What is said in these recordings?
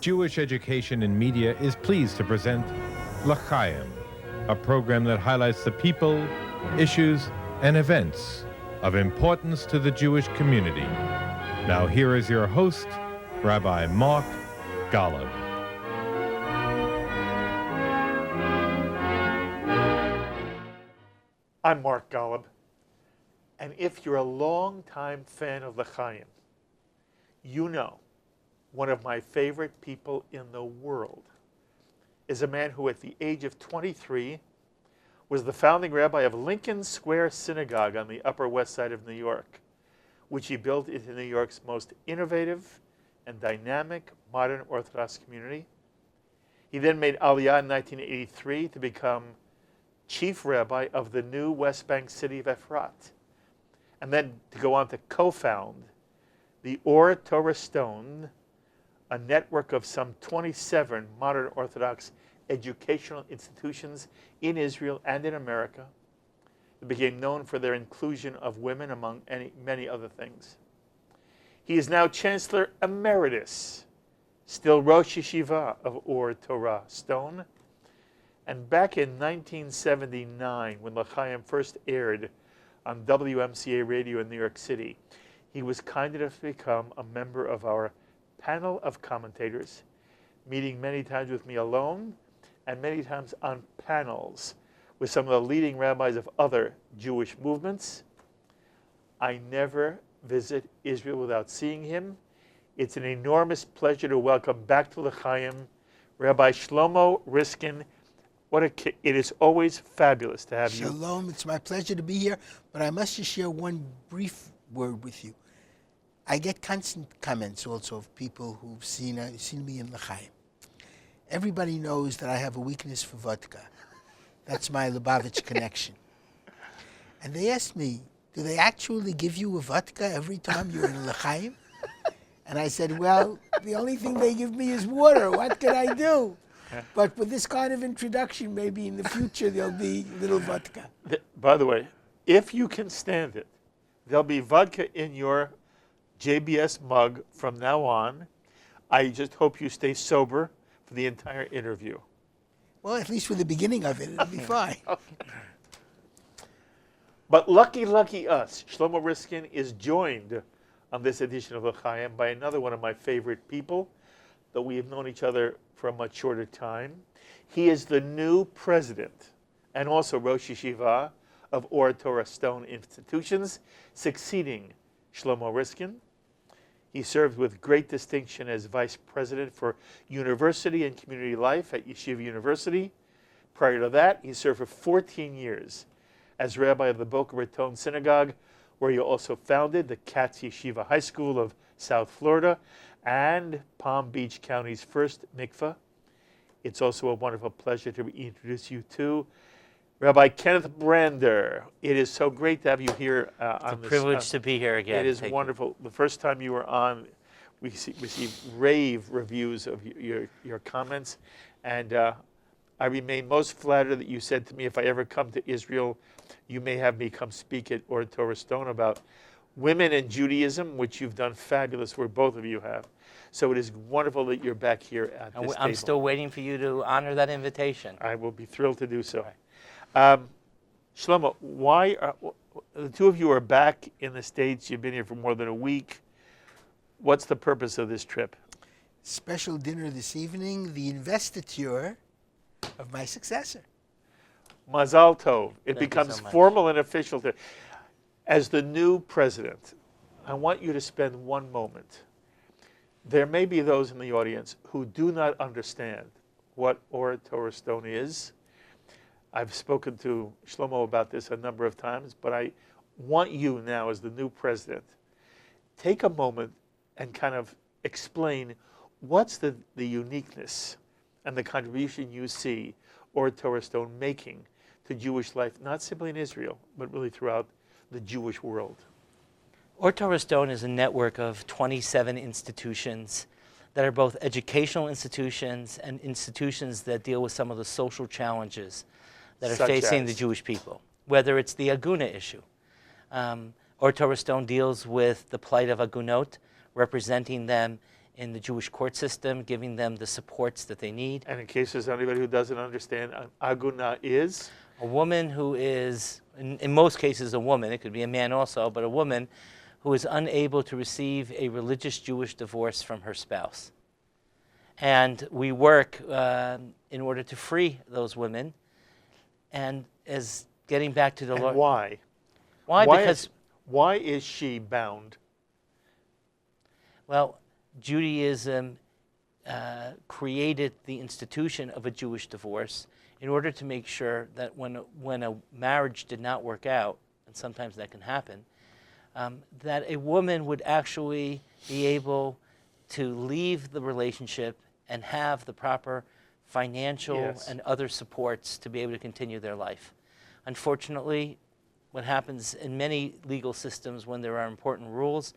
Jewish Education in Media is pleased to present L'Chaim, a program that highlights the people, issues, and events of importance to the Jewish community. Now here is your host, Rabbi Mark Golub. I'm Mark Golub, and if you're a long-time fan of L'Chaim, you know one of my favorite people in the world is a man who at the age of 23 was the founding rabbi of Lincoln Square Synagogue on the Upper West Side of New York, which he built into New York's most innovative and dynamic modern Orthodox community. He then made Aliyah in 1983 to become chief rabbi of the new West Bank city of Efrat, and then to go on to co-found the Or Torah Stone, a network of some 27 modern Orthodox educational institutions in Israel and in America that became known for their inclusion of women among many other things. He is now Chancellor Emeritus, still Rosh Yeshiva of Or Torah Stone. And back in 1979, when L'Chaim first aired on WMCA radio in New York City, he was kind enough to become a member of our panel of commentators, meeting many times with me alone and many times on panels with some of the leading rabbis of other Jewish movements. I never visit Israel without seeing him. It's an enormous pleasure to welcome back to L'Chaim Rabbi Shlomo Riskin. It is always fabulous to have you. Shalom, it's my pleasure to be here, but I must just share one brief word with you. I get constant comments also of people who've seen me in L'Chaim. Everybody knows that I have a weakness for vodka. That's my Lubavitch connection. And they asked me, do they actually give you a vodka every time you're in L'Chaim? And I said, well, the only thing they give me is water. What can I do? But with this kind of introduction, maybe in the future there'll be little vodka. By the way, if you can stand it, there'll be vodka in your JBS mug from now on. I just hope you stay sober for the entire interview. Well, at least for the beginning of it, it'll be fine. But lucky us, Shlomo Riskin is joined on this edition of L'Chaim by another one of my favorite people, though we have known each other for a much shorter time. He is the new president and also Rosh Yeshiva of Or Torah Stone institutions, succeeding Shlomo Riskin. He served with great distinction as vice president for university and community life at Yeshiva University. Prior to that, he served for 14 years as rabbi of the Boca Raton Synagogue, where he also founded the Katz Yeshiva High School of South Florida and Palm Beach County's first mikveh. It's also a wonderful pleasure to introduce you to Rabbi Kenneth Brander. It is so great to have you here. It's a privilege to be here again. It is wonderful. The first time you were on, we received rave reviews of your comments, and I remain most flattered that you said to me, if I ever come to Israel, you may have me come speak at Or Torah Stone about women and Judaism, which you've done fabulous work, both of you have. So it is wonderful that you're back here at this table. I'm still waiting for you to honor that invitation. I will be thrilled to do so. Shlomo, why the two of you are back in the States? You've been here for more than a week. What's the purpose of this trip? Special dinner this evening, the investiture of my successor. Mazal Tov. It Thank becomes you so much. formal and official. As the new president, I want you to spend one moment. There may be those in the audience who do not understand what Or Torah Stone is. I've spoken to Shlomo about this a number of times, but I want you now, as the new president, take a moment and kind of explain what's the uniqueness and the contribution you see Or Torah Stone making to Jewish life, not simply in Israel, but really throughout the Jewish world. Or Torah Stone is a network of 27 institutions that are both educational institutions and institutions that deal with some of the social challenges that are facing the Jewish people, whether it's the Aguna issue. Or Torah Stone deals with the plight of Agunot, representing them in the Jewish court system, giving them the supports that they need. And in case there's anybody who doesn't understand, an aguna is? A woman who is, in most cases a woman, it could be a man also, but a woman who is unable to receive a religious Jewish divorce from her spouse. And we work in order to free those women. And as getting back to the And Lord. why? Why? Because, why is she bound? well, Judaism created the institution of a Jewish divorce in order to make sure that when a marriage did not work out, and sometimes that can happen, that a woman would actually be able to leave the relationship and have the proper financial Yes. and other supports to be able to continue their life. Unfortunately, what happens in many legal systems when there are important rules,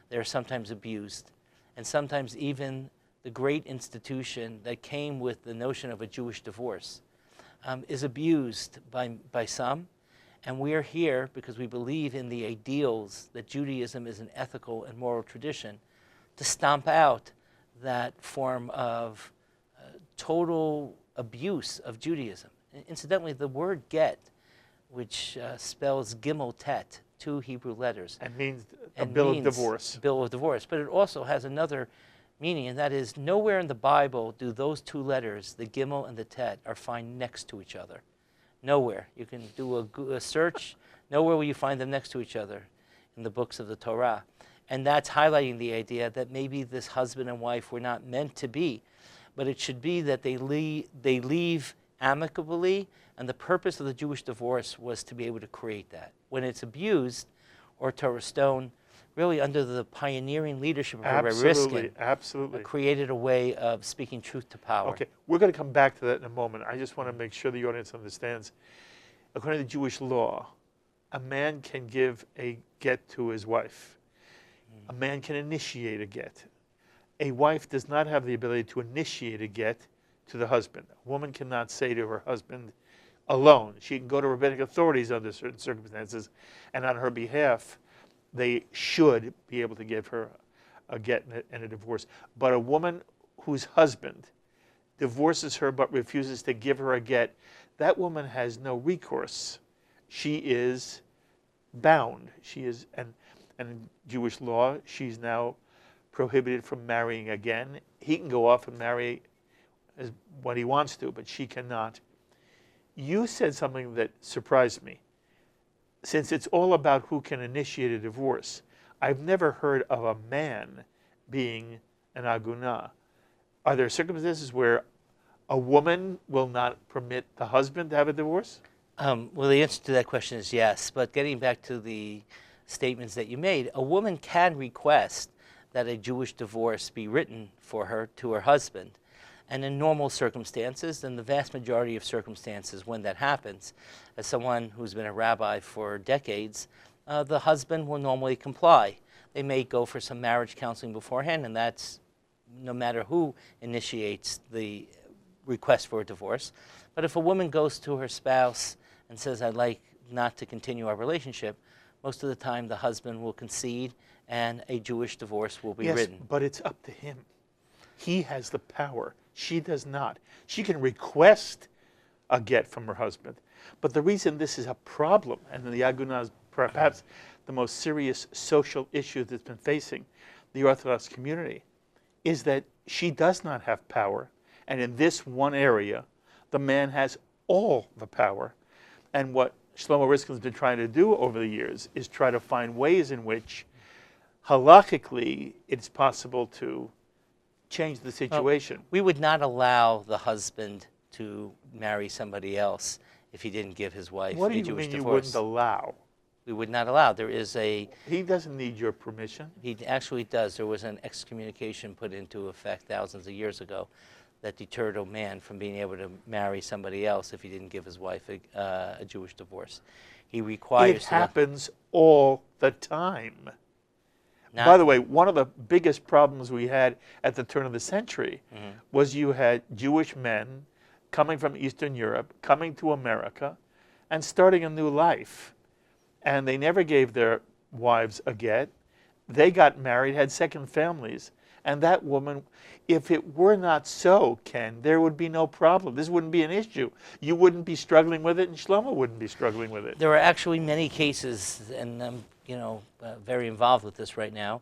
they are sometimes abused. And sometimes even the great institution that came with the notion of a Jewish divorce is abused by some. And we are here because we believe in the ideals that Judaism is an ethical and moral tradition to stomp out that form of total abuse of Judaism. Incidentally, the word get, which spells gimel tet, 2 Hebrew letters. And means a and bill of means divorce. Bill of divorce. But it also has another meaning, and that is nowhere in the Bible do those 2 letters, the gimel and the tet, are found next to each other. Nowhere. You can do a search. Nowhere will you find them next to each other in the books of the Torah. And that's highlighting the idea that maybe this husband and wife were not meant to be, but it should be that they leave amicably, and the purpose of the Jewish divorce was to be able to create that. When it's abused, Or Torah Stone, really under the pioneering leadership of Rabbi Riskin, Absolutely. created a way of speaking truth to power. Okay, we're going to come back to that in a moment. I just want to make sure the audience understands. According to Jewish law, a man can give a get to his wife. A man can initiate a get. A wife does not have the ability to initiate a get to the husband. A woman cannot say to her husband alone. She can go to rabbinic authorities under certain circumstances, and on her behalf, they should be able to give her a get and a divorce. But a woman whose husband divorces her but refuses to give her a get, that woman has no recourse. She is bound. She is, and in Jewish law, she's now prohibited from marrying again. He can go off and marry what he wants to, but she cannot. You said something that surprised me. Since it's all about who can initiate a divorce, I've never heard of a man being an aguna. Are there circumstances where a woman will not permit the husband to have a divorce? Well, the answer to that question is yes. But getting back to the statements that you made, a woman can request that a Jewish divorce be written for her to her husband. And in normal circumstances, in the vast majority of circumstances when that happens, as someone who's been a rabbi for decades, the husband will normally comply. They may go for some marriage counseling beforehand, and that's no matter who initiates the request for a divorce. But if a woman goes to her spouse and says, I'd like not to continue our relationship, most of the time the husband will concede and a Jewish divorce will be written. But it's up to him. He has the power. She does not. She can request a get from her husband. But the reason this is a problem, and the aguna is perhaps the most serious social issue that's been facing the Orthodox community, is that she does not have power. And in this one area, the man has all the power. And what Shlomo Riskin has been trying to do over the years is try to find ways in which, halakhically, it's possible to change the situation. Well, we would not allow the husband to marry somebody else if he didn't give his wife a Jewish divorce. What do you mean you wouldn't allow? We would not allow. There is a... He doesn't need your permission. He actually does. There was an excommunication put into effect thousands of years ago that deterred a man from being able to marry somebody else if he didn't give his wife a Jewish divorce. He requires... It happens all the time. By the way, one of the biggest problems we had at the turn of the century was you had Jewish men coming from Eastern Europe, coming to America, and starting a new life. And they never gave their wives a get. They got married, had second families, And that woman, if it were not so, Ken, there would be no problem. This wouldn't be an issue. You wouldn't be struggling with it, and Shlomo wouldn't be struggling with it. There are actually many cases, and I'm very involved with this right now,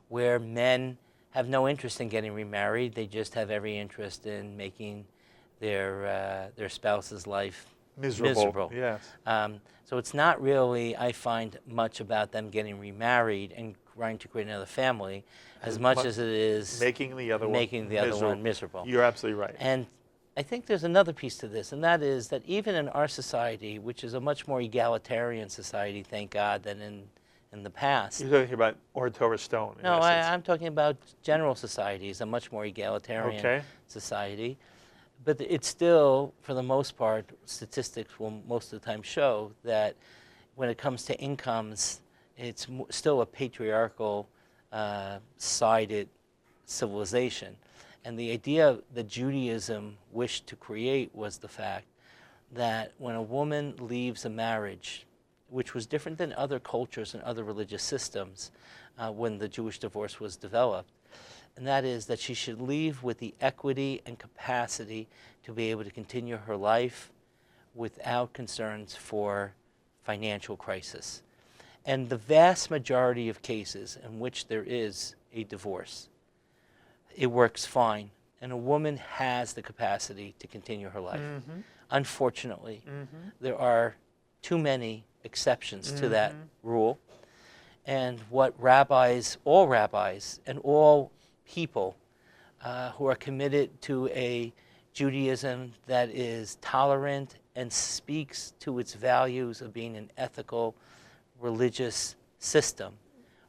where men have no interest in getting remarried. They just have every interest in making their spouse's life miserable. Yes. So it's not really, I find, much about them getting remarried and trying to create another family, as much as it is making the other one miserable. You're absolutely right. And I think there's another piece to this, and that is that even in our society, which is a much more egalitarian society, thank God, than in the past. You're talking about Or Torah Stone. No, I'm talking about general societies, a much more egalitarian society. But it's still, for the most part, statistics will most of the time show that when it comes to incomes, it's still a patriarchal sided civilization. And the idea that Judaism wished to create was the fact that when a woman leaves a marriage, which was different than other cultures and other religious systems when the Jewish divorce was developed, and that is that she should leave with the equity and capacity to be able to continue her life without concerns for financial crisis. And the vast majority of cases in which there is a divorce, it works fine, and a woman has the capacity to continue her life. Mm-hmm. Unfortunately, there are too many exceptions to that rule, and what all rabbis and all people who are committed to a Judaism that is tolerant and speaks to its values of being an ethical, religious system,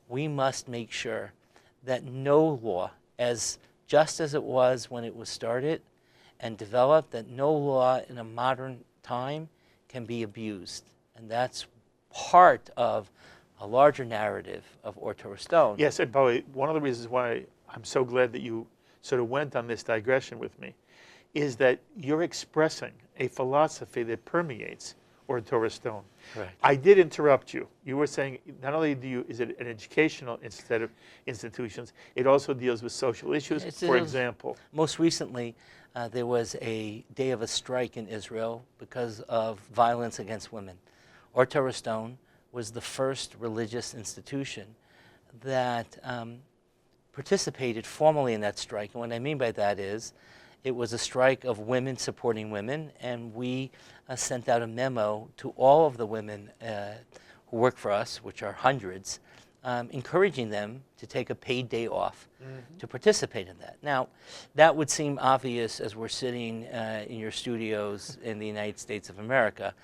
we must make sure that no law, just as it was when it was started and developed, that no law in a modern time can be abused. And that's part of a larger narrative of Or Torah Stone. Yes, and by the way, one of the reasons why I'm so glad that you sort of went on this digression with me is that you're expressing a philosophy that permeates Or Torah Stone. Correct. I did interrupt you. You were saying not only is it an educational instead of institutions, it also deals with social issues. For example, most recently, there was a day of a strike in Israel because of violence against women. Or Torah Stone was the first religious institution that participated formally in that strike. And what I mean by that is it was a strike of women supporting women, and we sent out a memo to all of the women who work for us, which are hundreds, encouraging them to take a paid day off to participate in that. Now, that would seem obvious as we're sitting in your studios in the United States of America.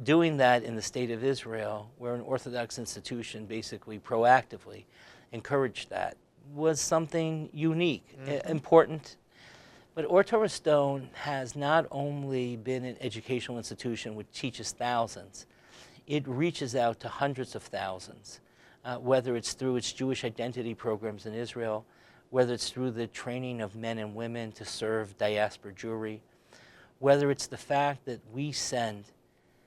Doing that in the state of Israel, where an Orthodox institution basically proactively encouraged that, was something unique, important. But Or Torah Stone has not only been an educational institution which teaches thousands, it reaches out to hundreds of thousands, whether it's through its Jewish identity programs in Israel, whether it's through the training of men and women to serve diaspora Jewry, whether it's the fact that we send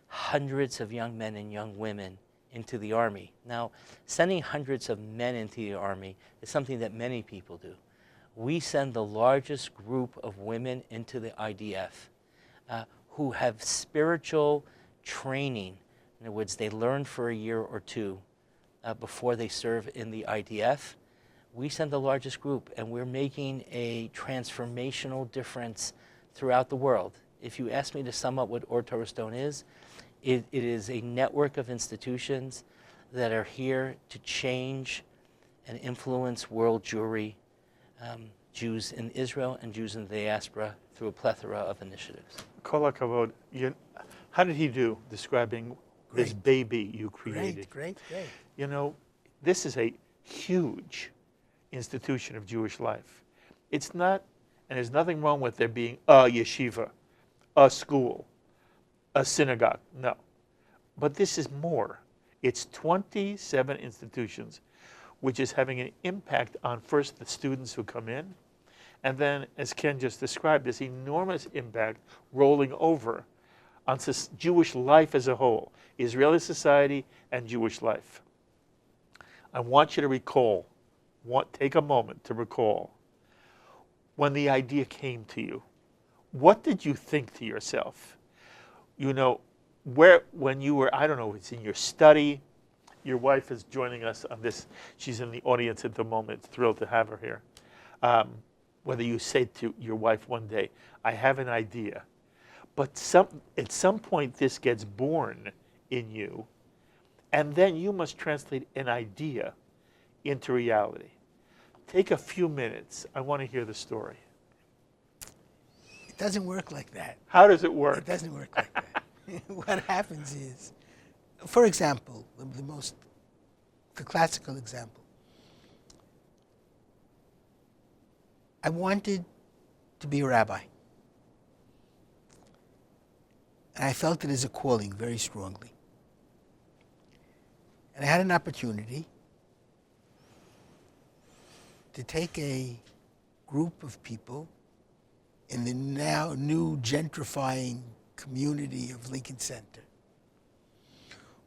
hundreds of young men and young women into the Army. Now, sending hundreds of men into the Army is something that many people do. We send the largest group of women into the IDF who have spiritual training. In other words, they learn for a year or two before they serve in the IDF. We send the largest group, and we're making a transformational difference throughout the world. If you ask me to sum up what Or Torah Stone is, it is a network of institutions that are here to change and influence world Jewry, Jews in Israel and Jews in the diaspora, through a plethora of initiatives. Kol hakavod. How did he do describing this baby you created? Great. You know, this is a huge institution of Jewish life. It's not, and there's nothing wrong with there being a yeshiva, a school, a synagogue. No. But this is more. It's 27 institutions, which is having an impact on first the students who come in, and then, as Ken just described, this enormous impact rolling over on Jewish life as a whole, Israeli society and Jewish life. I want you to recall take a moment to recall when the idea came to you. What did you think to yourself? You know, when you were, I don't know, it's in your study. Your wife is joining us on this. She's in the audience at the moment. Thrilled to have her here. Whether you say to your wife one day, I have an idea. But at some point this gets born in you, and then you must translate an idea into reality. Take a few minutes. I want to hear the story. It doesn't work like that. How does it work? It doesn't work like that. What happens is, for example, the classical example, I wanted to be a rabbi. And I felt it as a calling very strongly. And I had an opportunity to take a group of people in the now new gentrifying community of Lincoln Center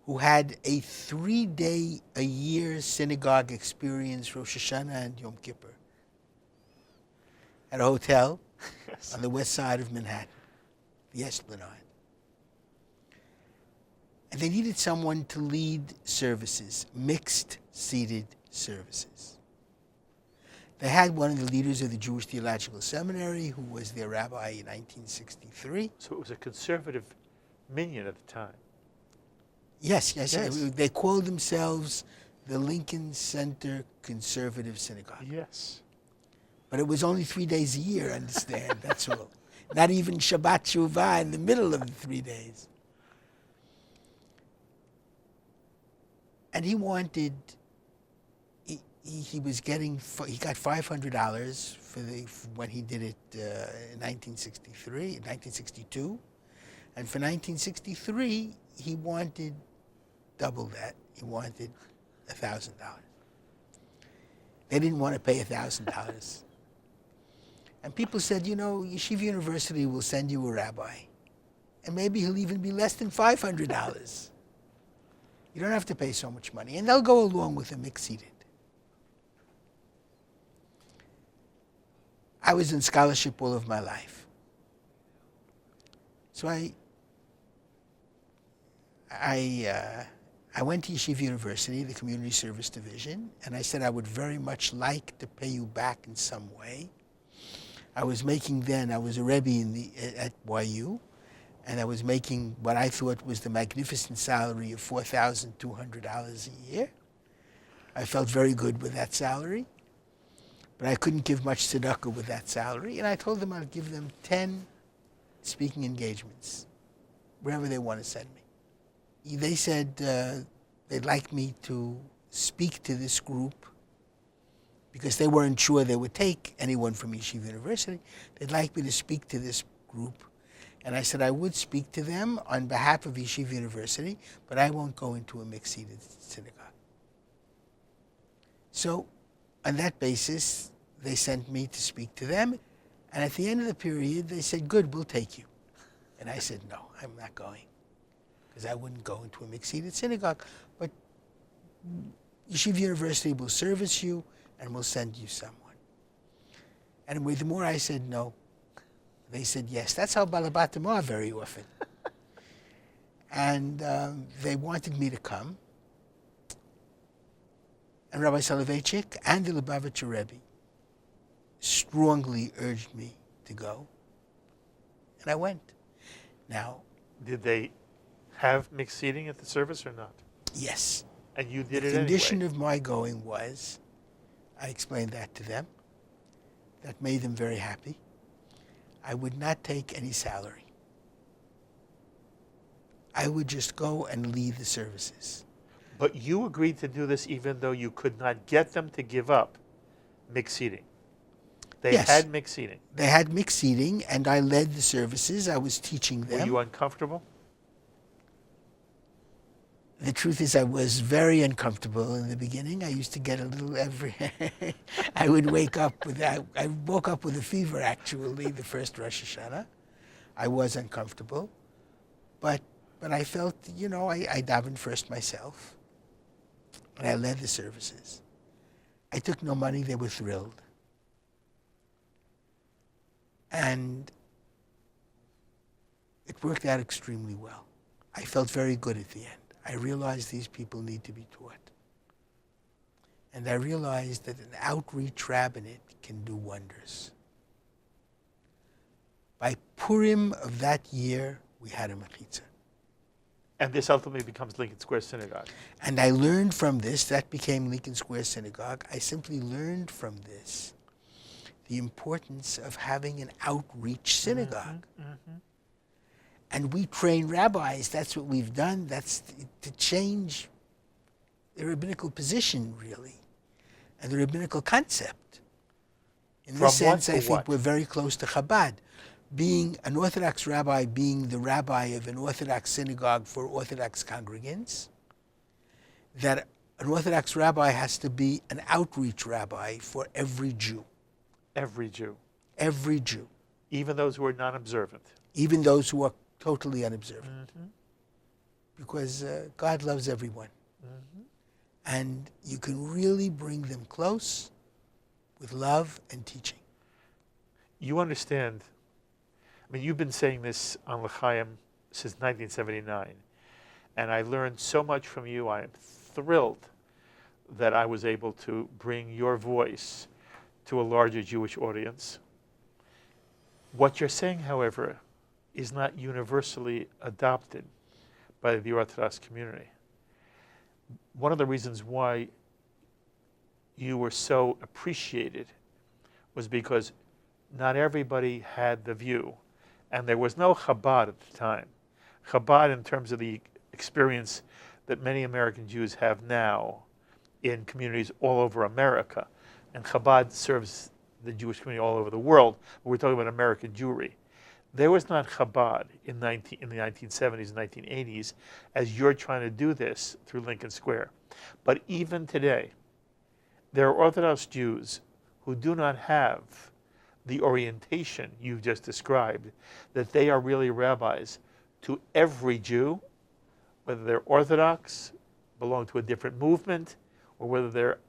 who had a 3-day-a-year synagogue experience, Rosh Hashanah and Yom Kippur, at a hotel on the west side of Manhattan, the Esplanade. And they needed someone to lead services, mixed-seated services. They had one of the leaders of the Jewish Theological Seminary, who was their rabbi in 1963. So it was a conservative minyan at the time. Yes. Yes. They called themselves the Lincoln Center Conservative Synagogue. Yes. But it was only 3 days a year, understand, that's all. Not even Shabbat Shuvah in the middle of the 3 days. And he wanted, he got $500 when he did it in 1962. And for 1963, he wanted double that. He wanted $1,000. They didn't want to pay $1,000. And people said, you know, Yeshiva University will send you a rabbi. And maybe he'll even be less than $500. You don't have to pay so much money. And they'll go along with a mixed-seated. I was in scholarship all of my life. So I went to Yeshiva University, the Community Service Division, and I said I would very much like to pay you back in some way. I was a Rebbe at YU, and I was making what I thought was the magnificent salary of $4,200 a year. I felt very good with that salary, but I couldn't give much tzedakah with that salary, and I told them I'd give them 10 speaking engagements, wherever they want to send me. They said they'd like me to speak to this group because they weren't sure they would take anyone from Yeshiva University. They'd like me to speak to this group. And I said I would speak to them on behalf of Yeshiva University, but I won't go into a mixed-seated synagogue. So on that basis, they sent me to speak to them. And at the end of the period, they said, good, we'll take you. And I said, no, I'm not going, because I wouldn't go into a mixed-seated synagogue. But Yeshiva University will service you, and we'll send you someone. And the more I said no, they said yes. That's how Balabatim are very often. And they wanted me to come. And Rabbi Soloveitchik and the Lubavitcher Rebbe strongly urged me to go. And I went. Now, did they have mixed seating at the service or not? Yes. And you did the it anyway? The condition of my going was, I explained that to them. That made them very happy. I would not take any salary. I would just go and lead the services. But you agreed to do this even though you could not get them to give up mixed seating. They Yes. had mixed seating. They had mixed seating, and I led the services. I was teaching them. Were you uncomfortable? The truth is, I was very uncomfortable in the beginning. I used to get a little I would wake up with that. I woke up with a fever, actually, the first Rosh Hashanah. I was uncomfortable. But I felt, I davened first myself. And I led the services. I took no money. They were thrilled. And it worked out extremely well. I felt very good at the end. I realized these people need to be taught. And I realized that an outreach rabbinate can do wonders. By Purim of that year, we had a mechitza. And this ultimately becomes Lincoln Square Synagogue. And I learned from this, that became Lincoln Square Synagogue. I simply learned from this the importance of having an outreach synagogue. And we train rabbis, that's what we've done, that's to change the rabbinical position, really, and the rabbinical concept. In this sense, I think we're very close to Chabad. Being an Orthodox rabbi, being the rabbi of an Orthodox synagogue for Orthodox congregants, that an Orthodox rabbi has to be an outreach rabbi for every Jew. Every Jew. Every Jew. Even those who are non-observant. Even those who are totally unobservant. Because God loves everyone. And you can really bring them close with love and teaching. You understand, I mean, you've been saying this on L'chaim since 1979, and I learned so much from you. I am thrilled that I was able to bring your voice to a larger Jewish audience. What you're saying, however, is not universally adopted by the Orthodox community. One of the reasons why you were so appreciated was because not everybody had the view, and there was no Chabad at the time. Chabad, in terms of the experience that many American Jews have now in communities all over America, and Chabad serves the Jewish community all over the world, but we're talking about American Jewry. There was not Chabad in the 1970s and 1980s as you're trying to do this through Lincoln Square. But even today, there are Orthodox Jews who do not have the orientation you've just described, that they are really rabbis to every Jew, whether they're Orthodox, belong to a different movement, or whether they're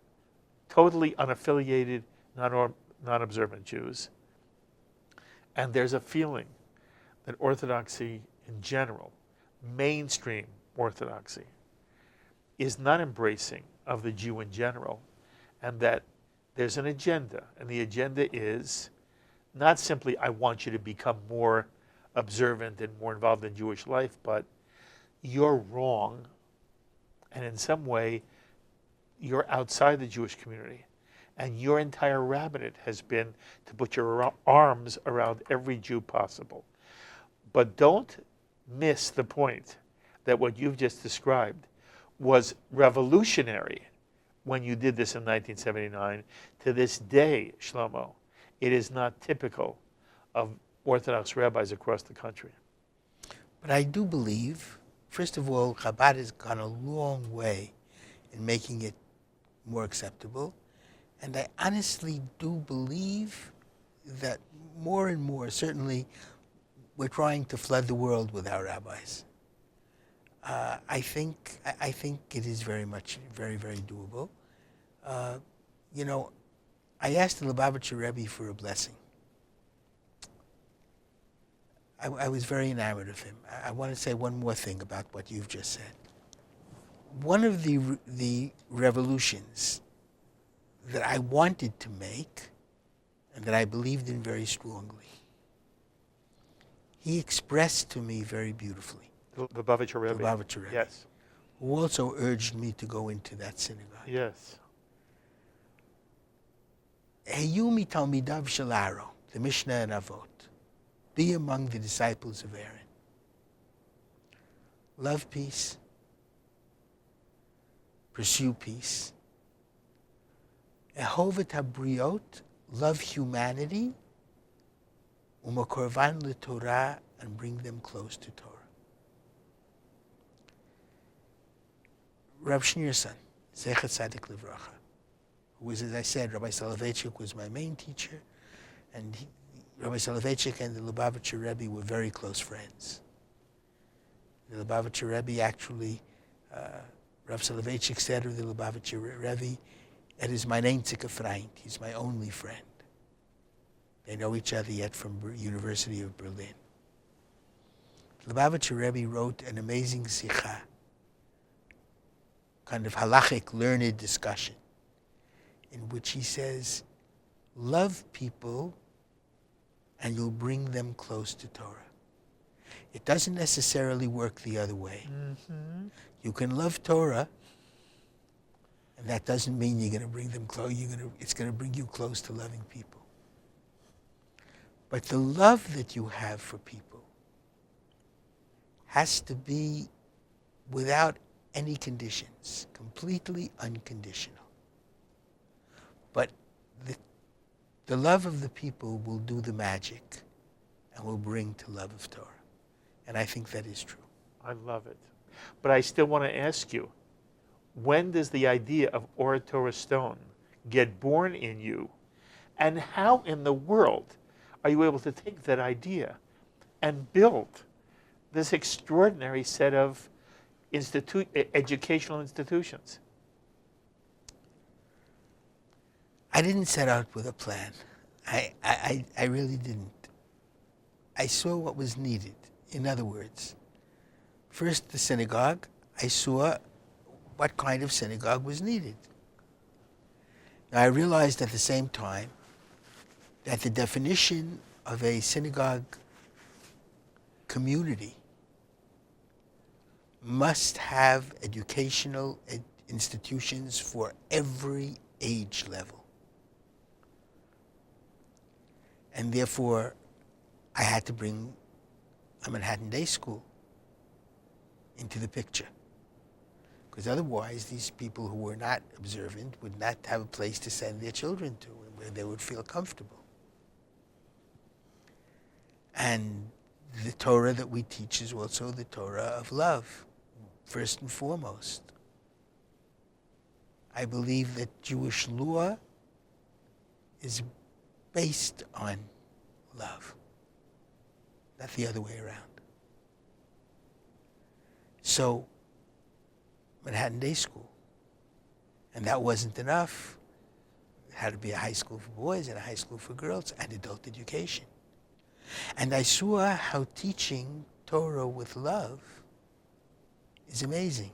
totally unaffiliated, non-observant Jews. And there's a feeling that Orthodoxy in general, mainstream Orthodoxy, is not embracing of the Jew in general, and that there's an agenda, and the agenda is not simply, I want you to become more observant and more involved in Jewish life, but you're wrong, and in some way, you're outside the Jewish community. And your entire rabbinate has been to put your arms around every Jew possible. But don't miss the point that what you've just described was revolutionary when you did this in 1979. To this day, Shlomo, it is not typical of Orthodox rabbis across the country. But I do believe, first of all, Chabad has gone a long way in making it more acceptable. And I honestly do believe that more and more, certainly, we're trying to flood the world with our rabbis. I think it is very much, very, very doable. You know, I asked the Lubavitcher Rebbe for a blessing. I was very enamored of him. I want to say one more thing about what you've just said. One of the revolutions that I wanted to make and that I believed in very strongly, he expressed to me very beautifully. The Lubavitcher Rebbe. Lubavitcher Rebbe. Yes. Who also urged me to go into that synagogue. Yes. Heyu mitalmidav shel Aaron, the Mishnah and Avot. Be among the disciples of Aaron. Love peace. Pursue peace. Ehovat habriot, love humanity. Umakorvan leTorah, and bring them close to Torah. Rav Schneerson, Zecher Tzadik Livracha, who was, as I said, Rabbi Soloveitchik was my main teacher, and Rabbi Soloveitchik and the Lubavitcher Rebbe were very close friends. The Lubavitcher Rebbe actually, Rav Soloveitchik said of the Lubavitcher Rebbe, is mein einziger Freund. He's my only friend. They know each other yet from University of Berlin. Lubavitcher Rebbe wrote an amazing sikha, kind of halachic, learned discussion, in which he says, love people and you'll bring them close to Torah. It doesn't necessarily work the other way. Mm-hmm. You can love Torah, and that doesn't mean you're going to bring them close. It's going to bring you close to loving people. But the love that you have for people has to be without any conditions, completely unconditional. But the love of the people will do the magic and will bring to love of Torah. And I think that is true. I love it. But I still want to ask you, when does the idea of Or Torah Stone get born in you? And how in the world are you able to take that idea and build this extraordinary set of educational institutions? I didn't set out with a plan. I really didn't. I saw what was needed. In other words, first the synagogue, I saw what kind of synagogue was needed. Now, I realized at the same time that the definition of a synagogue community must have educational institutions for every age level. And therefore, I had to bring a Manhattan Day School into the picture. Because otherwise, these people who were not observant would not have a place to send their children to where they would feel comfortable. And the Torah that we teach is also the Torah of love, first and foremost. I believe that Jewish law is based on love, not the other way around. So, Manhattan Day School. And that wasn't enough. It had to be a high school for boys and a high school for girls and adult education. And I saw how teaching Torah with love is amazing.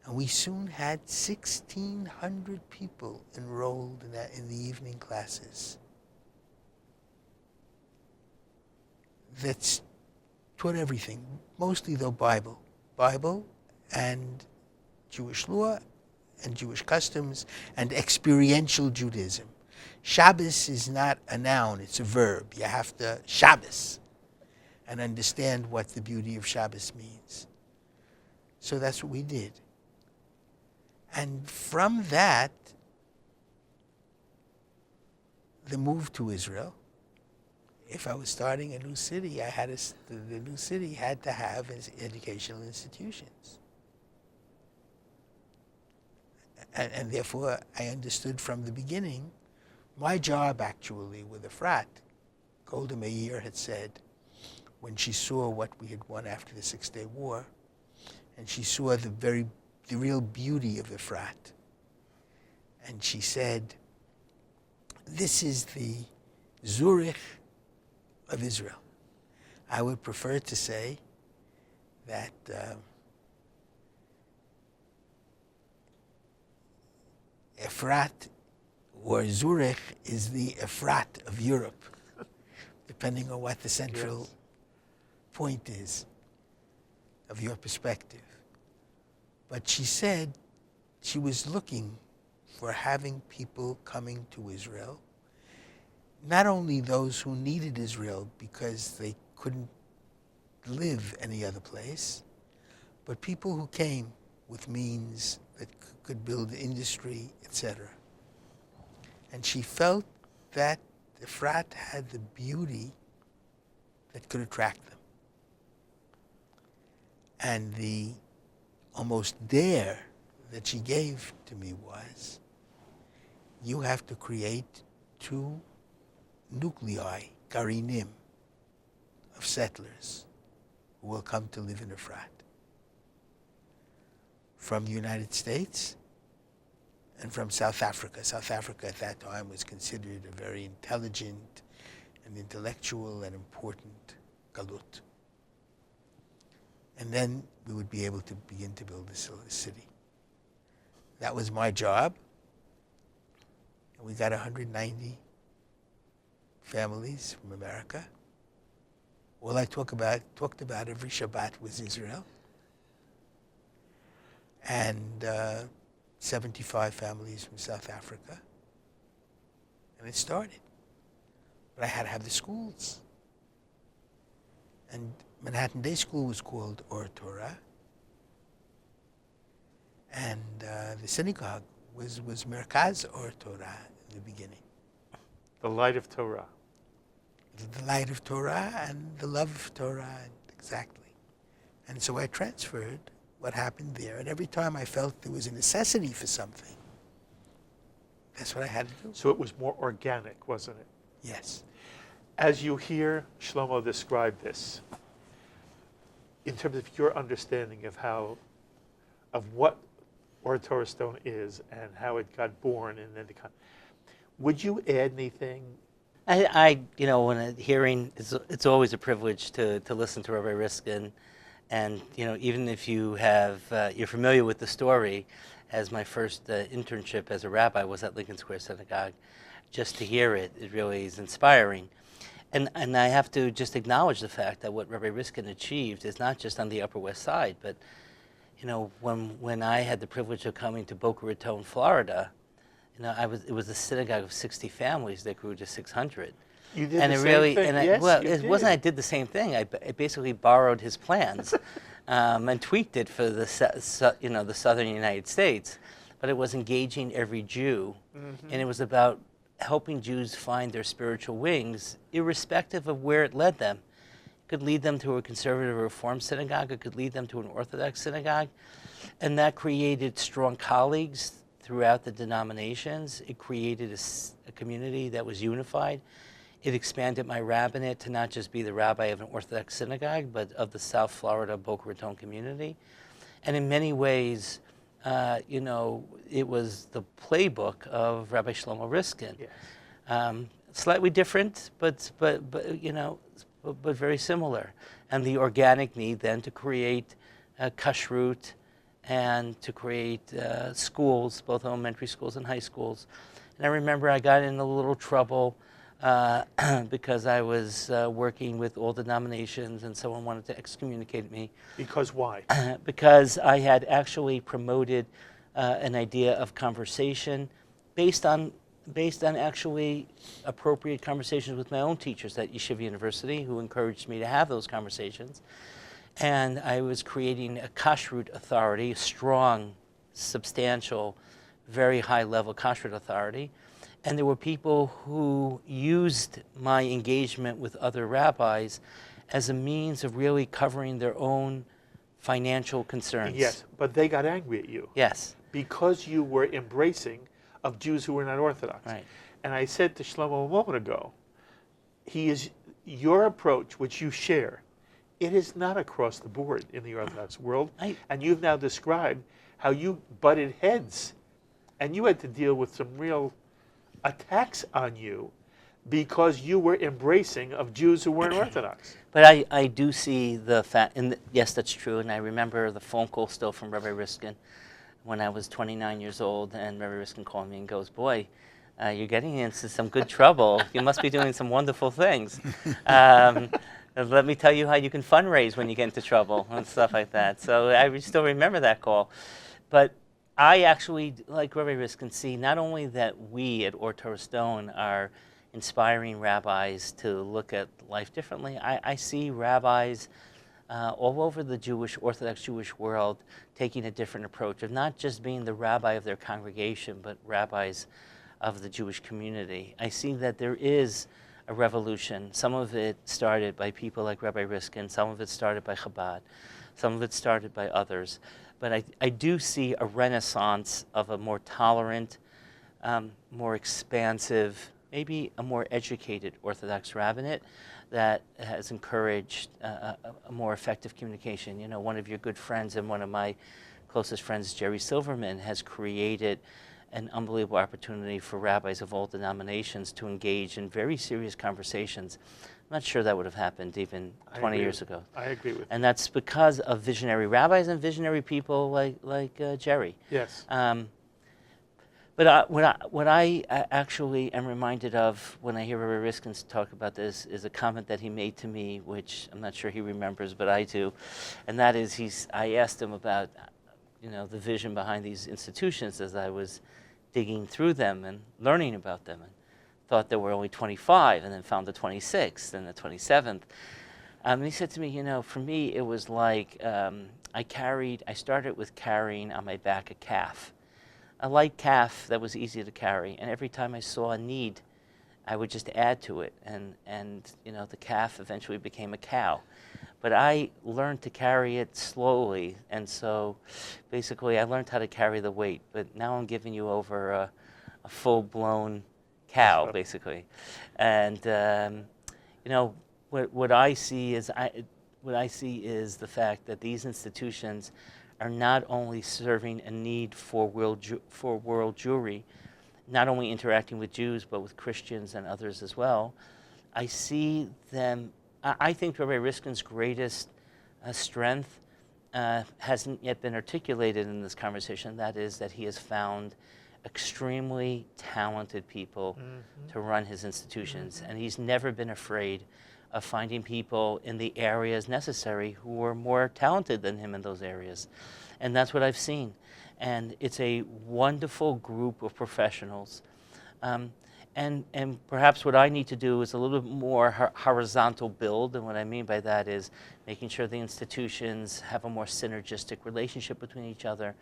And we soon had 1,600 people enrolled in the evening classes. That's taught everything, mostly though Bible and Jewish law and Jewish customs and experiential Judaism. Shabbos is not a noun, it's a verb. You have to Shabbos and understand what the beauty of Shabbos means. So that's what we did. And from that, the move to Israel, if I was starting a new city, the new city had to have educational institutions. And therefore, I understood from the beginning, my job actually with Efrat, Golda Meir had said, when she saw what we had won after the Six-Day War, and she saw the real beauty of Efrat, and she said, this is the Zurich of Israel. I would prefer to say that Efrat or Zurich is the Efrat of Europe, depending on what the central point is of your perspective. But she said she was looking for having people coming to Israel, not only those who needed Israel because they couldn't live any other place, but people who came with means that could build industry, etc. And she felt that Efrat had the beauty that could attract them. And the almost dare that she gave to me was, you have to create 2 nuclei, garinim, of settlers who will come to live in Efrat. From the United States and from South Africa. South Africa at that time was considered a very intelligent and intellectual and important galut. And then we would be able to begin to build this city. That was my job. And we got 190 families from America. All I talked about every Shabbat was Israel. And 75 families from South Africa. And it started. But I had to have the schools. And Manhattan Day School was called Or Torah. And the synagogue was Merkaz Or Torah in the beginning. The light of Torah. The light of Torah and the love of Torah, exactly. And so I transferred what happened there. And every time I felt there was a necessity for something, that's what I had to do. So it was more organic, wasn't it? Yes. As you hear Shlomo describe this, in terms of your understanding of what Or Torah Stone is and how it got born, and then would you add anything? When hearing, it's always a privilege to listen to Rabbi Riskin, and even if you're familiar with the story, as my first internship as a rabbi was at Lincoln Square Synagogue, just to hear it really is inspiring. And I have to just acknowledge the fact that what Rabbi Riskin achieved is not just on the Upper West Side, but when I had the privilege of coming to Boca Raton, Florida, it was a synagogue of 60 families that grew to 600. You did And the it same really, thing? and I, Yes, well, you it did. wasn't I did the same thing. I basically borrowed his plans and tweaked it for the southern United States, but it was engaging every Jew, and it was about helping Jews find their spiritual wings, irrespective of where it led them. It could lead them to a conservative or reform synagogue. It could lead them to an Orthodox synagogue, and that created strong colleagues throughout the denominations. It created a community that was unified. It expanded my rabbinate to not just be the rabbi of an Orthodox synagogue, but of the South Florida Boca Raton community. And in many ways, it was the playbook of Rabbi Shlomo Riskin. Yes. Slightly different, but very similar. And the organic need then to create kashrut and to create schools, both elementary schools and high schools. And I remember I got in a little trouble because I was working with all denominations, and someone wanted to excommunicate me. Because why? Because I had actually promoted an idea of conversation based on actually appropriate conversations with my own teachers at Yeshiva University, who encouraged me to have those conversations. And I was creating a kashrut authority, a strong, substantial, very high-level kashrut authority. And there were people who used my engagement with other rabbis as a means of really covering their own financial concerns. Yes, but they got angry at you. Yes. Because you were embracing of Jews who were not Orthodox. Right. And I said to Shlomo a moment ago, your approach, which you share, it is not across the board in the Orthodox world. And you've now described how you butted heads, and you had to deal with some real attacks on you because you were embracing of Jews who weren't Orthodox. But I do see the fact, and yes, that's true, and I remember the phone call still from Rabbi Riskin when I was 29 years old, and Rabbi Riskin called me and goes, "Boy, you're getting into some good trouble. You must be doing some wonderful things. Let me tell you how you can fundraise when you get into trouble," and stuff like that. So I still remember that call. But I actually, like Rabbi Riskin, see not only that we at Or Torah Stone are inspiring rabbis to look at life differently, I see rabbis all over the Orthodox Jewish world taking a different approach of not just being the rabbi of their congregation, but rabbis of the Jewish community. I see that there is a revolution. Some of it started by people like Rabbi Riskin, some of it started by Chabad, some of it started by others. But I do see a renaissance of a more tolerant, more expansive, maybe a more educated Orthodox rabbinate that has encouraged a more effective communication. One of your good friends and one of my closest friends, Jerry Silverman, has created an unbelievable opportunity for rabbis of all denominations to engage in very serious conversations. I'm not sure that would have happened even 20 years ago. I agree with And that's because of visionary rabbis and visionary people like Jerry. Yes. But what I actually am reminded of when I hear Rabbi Riskin talk about this is a comment that he made to me, which I'm not sure he remembers, but I do, and that is I asked him about, the vision behind these institutions as I was digging through them and learning about them, and thought there were only 25, and then found the 26th and the 27th. And he said to me, for me it was like I started with carrying on my back a calf. A light calf that was easy to carry, and every time I saw a need, I would just add to it, and the calf eventually became a cow. But I learned to carry it slowly, and so basically I learned how to carry the weight. But now I'm giving you over a full-blown cow, basically. And what I see is the fact that these institutions are not only serving a need for world Jewry, not only interacting with Jews, but with Christians and others as well. I see them, I think Rabbi Riskin's greatest strength hasn't yet been articulated in this conversation. That is that he has found extremely talented people to run his institutions. And he's never been afraid of finding people in the areas necessary who are more talented than him in those areas. And that's what I've seen. And it's a wonderful group of professionals. And perhaps what I need to do is a little bit more horizontal build. And what I mean by that is making sure the institutions have a more synergistic relationship between each other,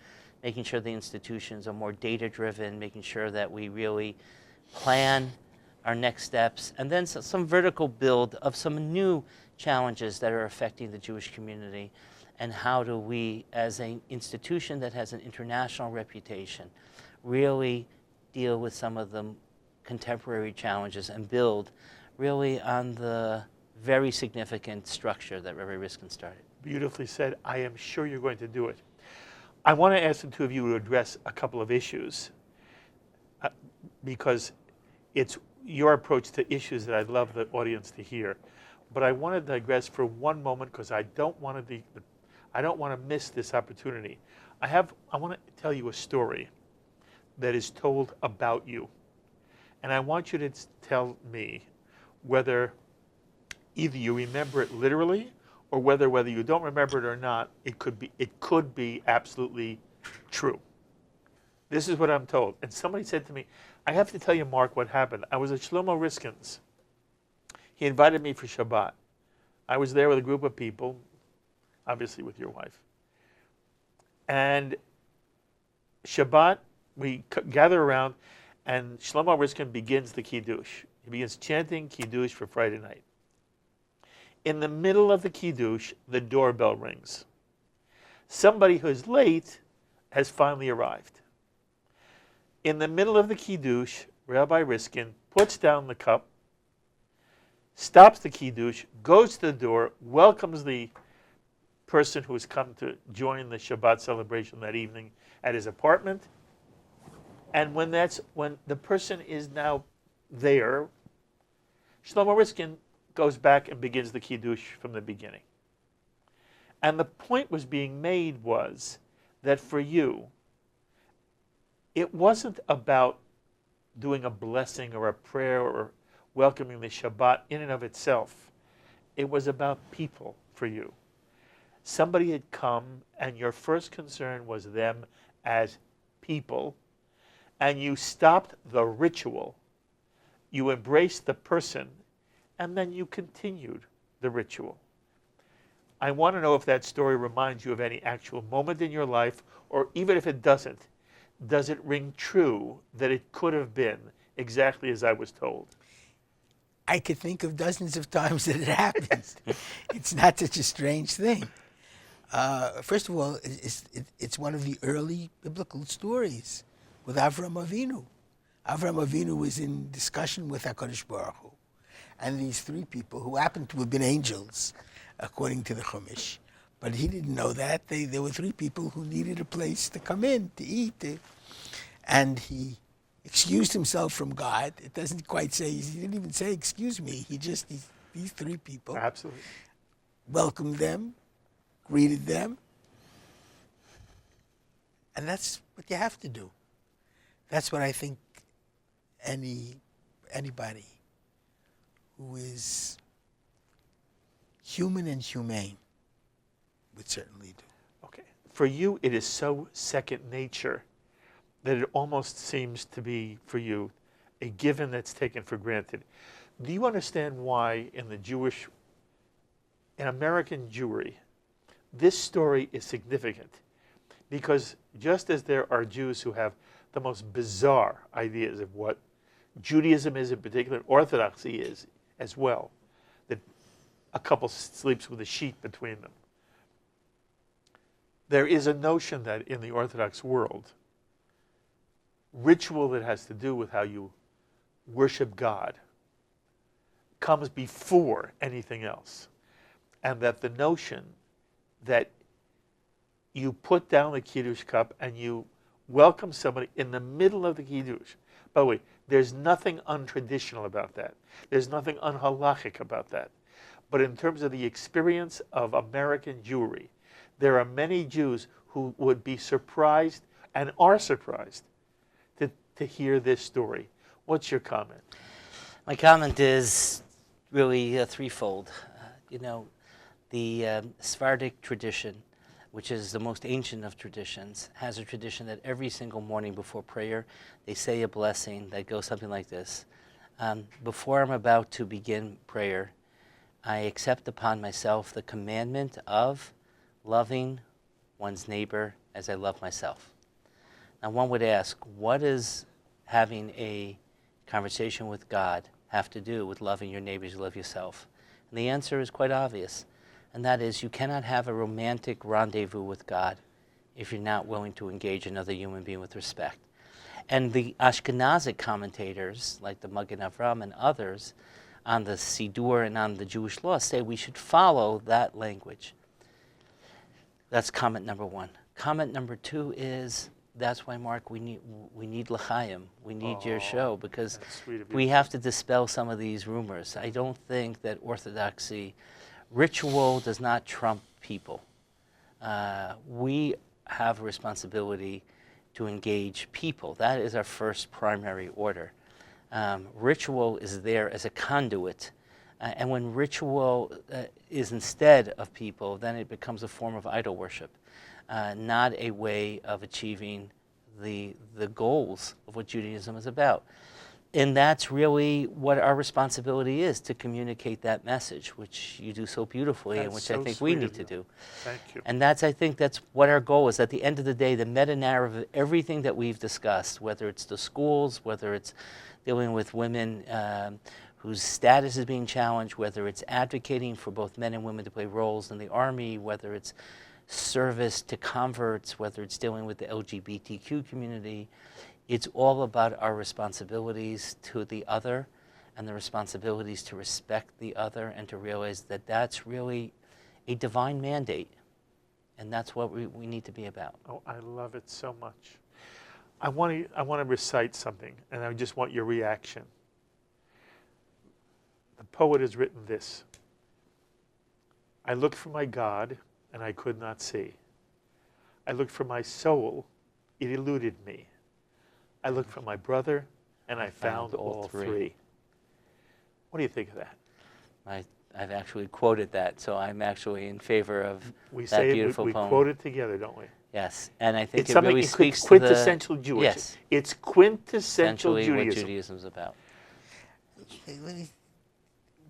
making sure the institutions are more data-driven, making sure that we really plan our next steps, and then some vertical build of some new challenges that are affecting the Jewish community, and how do we, as an institution that has an international reputation, really deal with some of the contemporary challenges and build really on the very significant structure that Rabbi Riskin started. Beautifully said. I am sure you're going to do it. I want to ask the two of you to address a couple of issues because it's your approach to issues that I'd love the audience to hear. But I want to digress for one moment because I don't want to miss this opportunity. I want to tell you a story that is told about you. And I want you to tell me whether either you remember it literally or whether you don't remember it or not, it could be absolutely true. This is what I'm told. And somebody said to me, I have to tell you, Mark, what happened. I was at Shlomo Riskin's. He invited me for Shabbat. I was there with a group of people, obviously with your wife. And Shabbat, we gather around, and Shlomo Riskin begins the Kiddush. He begins chanting Kiddush for Friday night. In the middle of the Kiddush, the doorbell rings. Somebody who's late has finally arrived. In the middle of the Kiddush, Rabbi Riskin puts down the cup, stops the Kiddush, goes to the door, welcomes the person who has come to join the Shabbat celebration that evening at his apartment. And when the person is now there, Shlomo Riskin goes back and begins the Kiddush from the beginning. And the point was being made was that for you, it wasn't about doing a blessing or a prayer or welcoming the Shabbat in and of itself. It was about people for you. Somebody had come and your first concern was them as people, and you stopped the ritual. You embraced the person, and then you continued the ritual. I want to know if that story reminds you of any actual moment in your life, or even if it doesn't, does it ring true that it could have been exactly as I was told? I could think of dozens of times that it happened. It's not such a strange thing. First of all, it's one of the early biblical stories with Avram Avinu. Avram Avinu was in discussion with HaKadosh Baruch Hu. And these three people, who happened to have been angels, according to the Chumash, but he didn't know that. There were three people who needed a place to come in, to eat. And he excused himself from God. It doesn't quite say, he didn't even say, excuse me. He just, these three people, Absolutely. welcomed them, greeted them. And that's what you have to do. That's what I think anybody who is human and humane would certainly do. Okay. For you, it is so second nature that it almost seems to be, for you, a given that's taken for granted. Do you understand why in American Jewry, this story is significant? Because just as there are Jews who have the most bizarre ideas of what Judaism is in particular, Orthodoxy is as well, that a couple sleeps with a sheet between them. There is a notion that in the Orthodox world, ritual that has to do with how you worship God comes before anything else. And that the notion that you put down the Kiddush cup and you welcome somebody in the middle of the Kiddush. By the way, there's nothing untraditional about that. There's nothing unhalachic about that. But in terms of the experience of American Jewry, there are many Jews who would be surprised and are surprised to hear this story. What's your comment? My comment is really threefold. The Sephardic tradition, which is the most ancient of traditions, has a tradition that every single morning before prayer, they say a blessing that goes something like this. Before I'm about to begin prayer, I accept upon myself the commandment of loving one's neighbor as I love myself. Now one would ask, what does having a conversation with God have to do with loving your neighbor as you love yourself? And the answer is quite obvious, and that is you cannot have a romantic rendezvous with God if you're not willing to engage another human being with respect. And the Ashkenazic commentators, like the Magen Avram and others, on the Siddur and on the Jewish law say we should follow that language. That's comment number one. Comment number two is, that's why, Mark, we need L'chaim. We need your show, because we have to dispel some of these rumors. I don't think that Orthodoxy, ritual does not trump people. We have a responsibility to engage people. That is our first primary order. Ritual is there as a conduit. And when ritual is instead of people, then it becomes a form of idol worship, not a way of achieving the goals of what Judaism is about. And that's really what our responsibility is, to communicate that message, which you do so beautifully, and which I think we need to do. Thank you. And I think that's what our goal is. At the end of the day, the meta-narrative of everything that we've discussed, whether it's the schools, whether it's dealing with women whose status is being challenged, whether it's advocating for both men and women to play roles in the army, whether it's service to converts, whether it's dealing with the LGBTQ community, it's all about our responsibilities to the other and the responsibilities to respect the other and to realize that that's really a divine mandate. And that's what we need to be about. Oh, I love it so much. I want to recite something, and I just want your reaction. The poet has written this: I looked for my God, and I could not see. I looked for my soul, it eluded me. I looked for my brother, and I found all three. What do you think of that? I've actually quoted that, so I'm actually in favor of we that say beautiful we poem. quote it together, don't we? Yes, and I think It's it something really speaks to quintessential Jewish. Yes, It's quintessential essentially Judaism. what Judaism is about.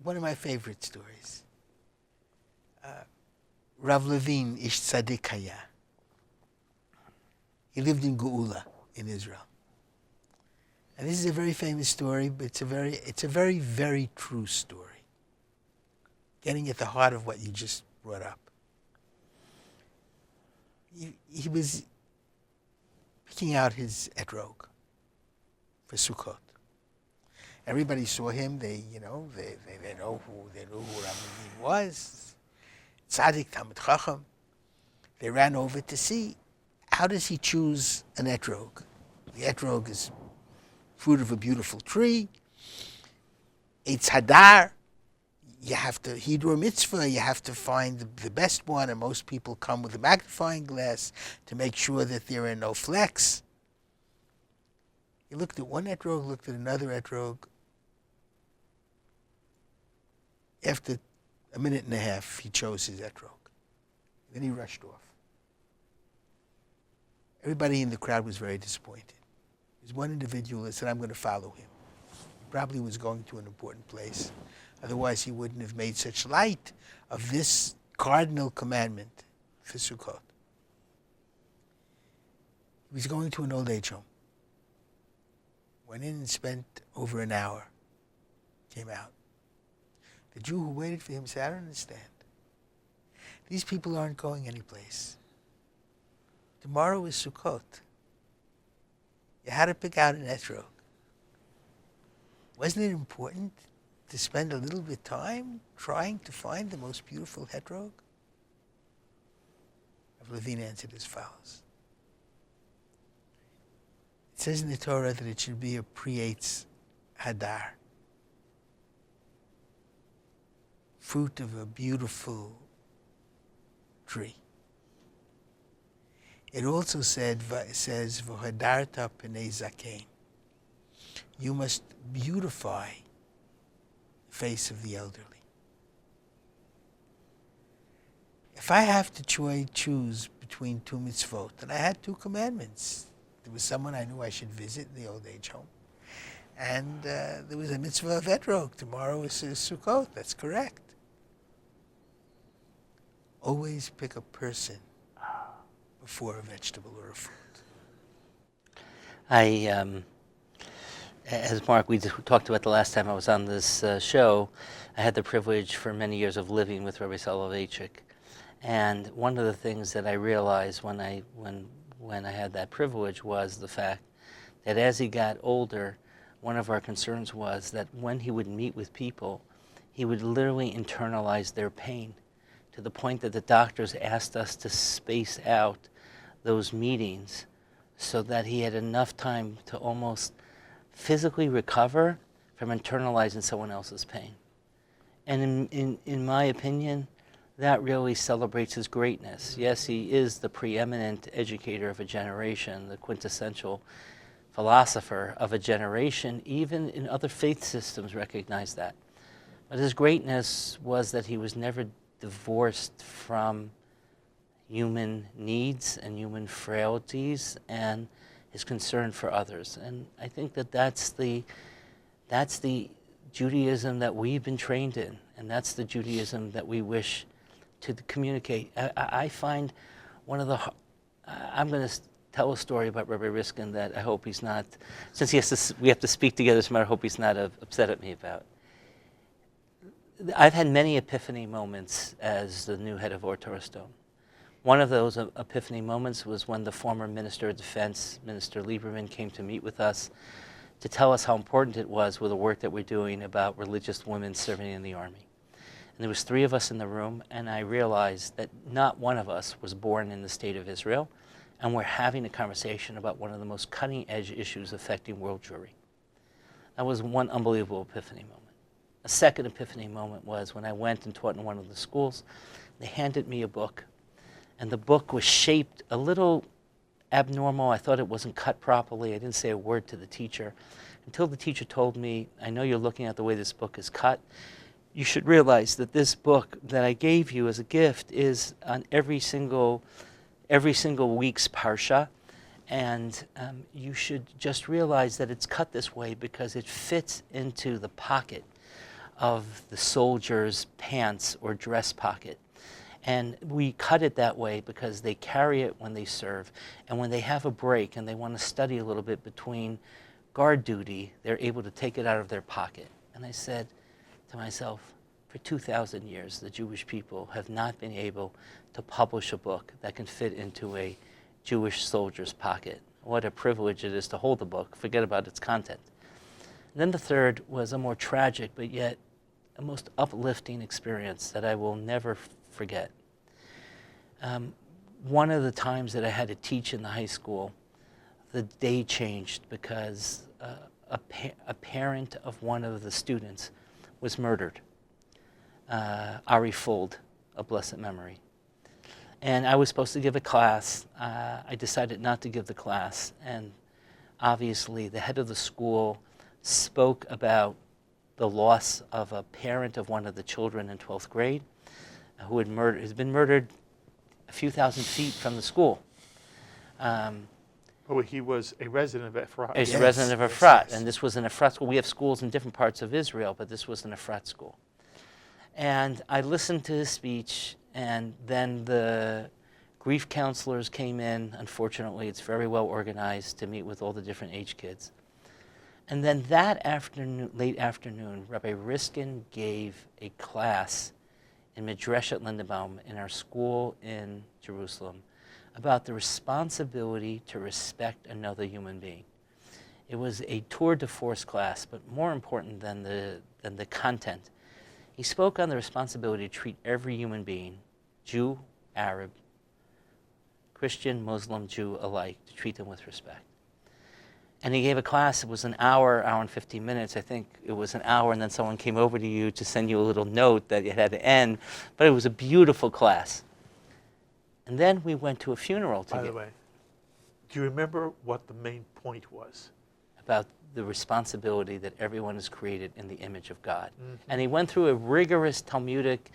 One of my favorite stories. Rav Levine Ish Tzadik Haya. He lived in Geula in Israel. And this is a very famous story, but it's a very, very true story. Getting at the heart of what you just brought up. He was picking out his etrog for Sukkot. Everybody saw him. They know who Rav Levine was. Tzaddik, Talmid Chacham. They ran over to see how does he choose an etrog. The etrog is fruit of a beautiful tree. It's hadar. You have to, Hidro mitzvah, you have to find the best one, and most people come with a magnifying glass to make sure that there are no flecks. He looked at one etrog, looked at another etrog. After a minute and a half, he chose his etrog. Then he rushed off. Everybody in the crowd was very disappointed. There's one individual that said, I'm going to follow him. He probably was going to an important place. Otherwise, he wouldn't have made such light of this cardinal commandment for Sukkot. He was going to an old age home. Went in and spent over an hour. Came out. The Jew who waited for him said, I don't understand. These people aren't going anyplace. Tomorrow is Sukkot. You had to pick out an etrog. Wasn't it important to spend a little bit of time trying to find the most beautiful etrog? Rav Levine answered as follows. It says in the Torah that it should be a pre-Eitz hadar, fruit of a beautiful tree. It also says v'hadarta pnei zakein. You must beautify the face of the elderly. If I have to choose between two mitzvot, and I had two commandments. There was someone I knew I should visit in the old age home. And there was a mitzvah of etrog. Tomorrow is Sukkot. That's correct. Always pick a person before a vegetable or a fruit. As Mark, we talked about the last time I was on this show, I had the privilege for many years of living with Rabbi Soloveitchik. And one of the things that I realized when I had that privilege was the fact that as he got older, one of our concerns was that when he would meet with people, he would literally internalize their pain to the point that the doctors asked us to space out those meetings so that he had enough time to almost physically recover from internalizing someone else's pain. And in my opinion, that really celebrates his greatness. Yes, he is the preeminent educator of a generation, the quintessential philosopher of a generation. Even in other faith systems recognize that. But his greatness was that he was never divorced from human needs and human frailties and his concern for others. And I think that that's the Judaism that we've been trained in, and that's the Judaism that we wish to communicate. I find one of the, I'm going to tell a story about Rabbi Riskin that I hope he's not, since we have to speak together, so I hope he's not upset at me about. I've had many epiphany moments as the new head of Or Torah Stone. One of those epiphany moments was when the former Minister of Defense, Minister Lieberman, came to meet with us to tell us how important it was with the work that we're doing about religious women serving in the Army. And there was 3 of us in the room, and I realized that not one of us was born in the state of Israel, and we're having a conversation about one of the most cutting-edge issues affecting world Jewry. That was one unbelievable epiphany moment. A second epiphany moment was when I went and taught in one of the schools. They handed me a book, and the book was shaped a little abnormal. I thought it wasn't cut properly. I didn't say a word to the teacher until the teacher told me, I know you're looking at the way this book is cut. You should realize that this book that I gave you as a gift is on every single week's parsha, and you should just realize that it's cut this way because it fits into the pocket of the soldier's pants or dress pocket. And we cut it that way because they carry it when they serve. And when they have a break and they want to study a little bit between guard duty, they're able to take it out of their pocket. And I said to myself, for 2,000 years, the Jewish people have not been able to publish a book that can fit into a Jewish soldier's pocket. What a privilege it is to hold the book, forget about its content. And then the third was a more tragic, but yet a most uplifting experience that I will never forget. One of the times that I had to teach in the high school, the day changed because a parent of one of the students was murdered. Ari Fold, of blessed memory. And I was supposed to give a class. I decided not to give the class. And obviously, the head of the school spoke about the loss of a parent of one of the children in 12th grade who has been murdered a few thousand feet from the school. He was a resident of Efrat. He's a resident of Efrat, and this was an Efrat school. We have schools in different parts of Israel, but this was an Efrat school. And I listened to his speech, and then the grief counselors came in. Unfortunately, it's very well organized to meet with all the different age kids. And then that afternoon, late afternoon, Rabbi Riskin gave a class in Midrashet Lindenbaum in our school in Jerusalem about the responsibility to respect another human being. It was a tour de force class, but more important than the content, he spoke on the responsibility to treat every human being, Jew, Arab, Christian, Muslim, Jew alike, to treat them with respect. And he gave a class. It was an hour and 15 minutes. I think it was an hour, and then someone came over to you to send you a little note that it had to end. But it was a beautiful class. And then we went to a funeral together. By the way, do you remember what the main point was? About the responsibility that everyone is created in the image of God. Mm-hmm. And he went through a rigorous Talmudic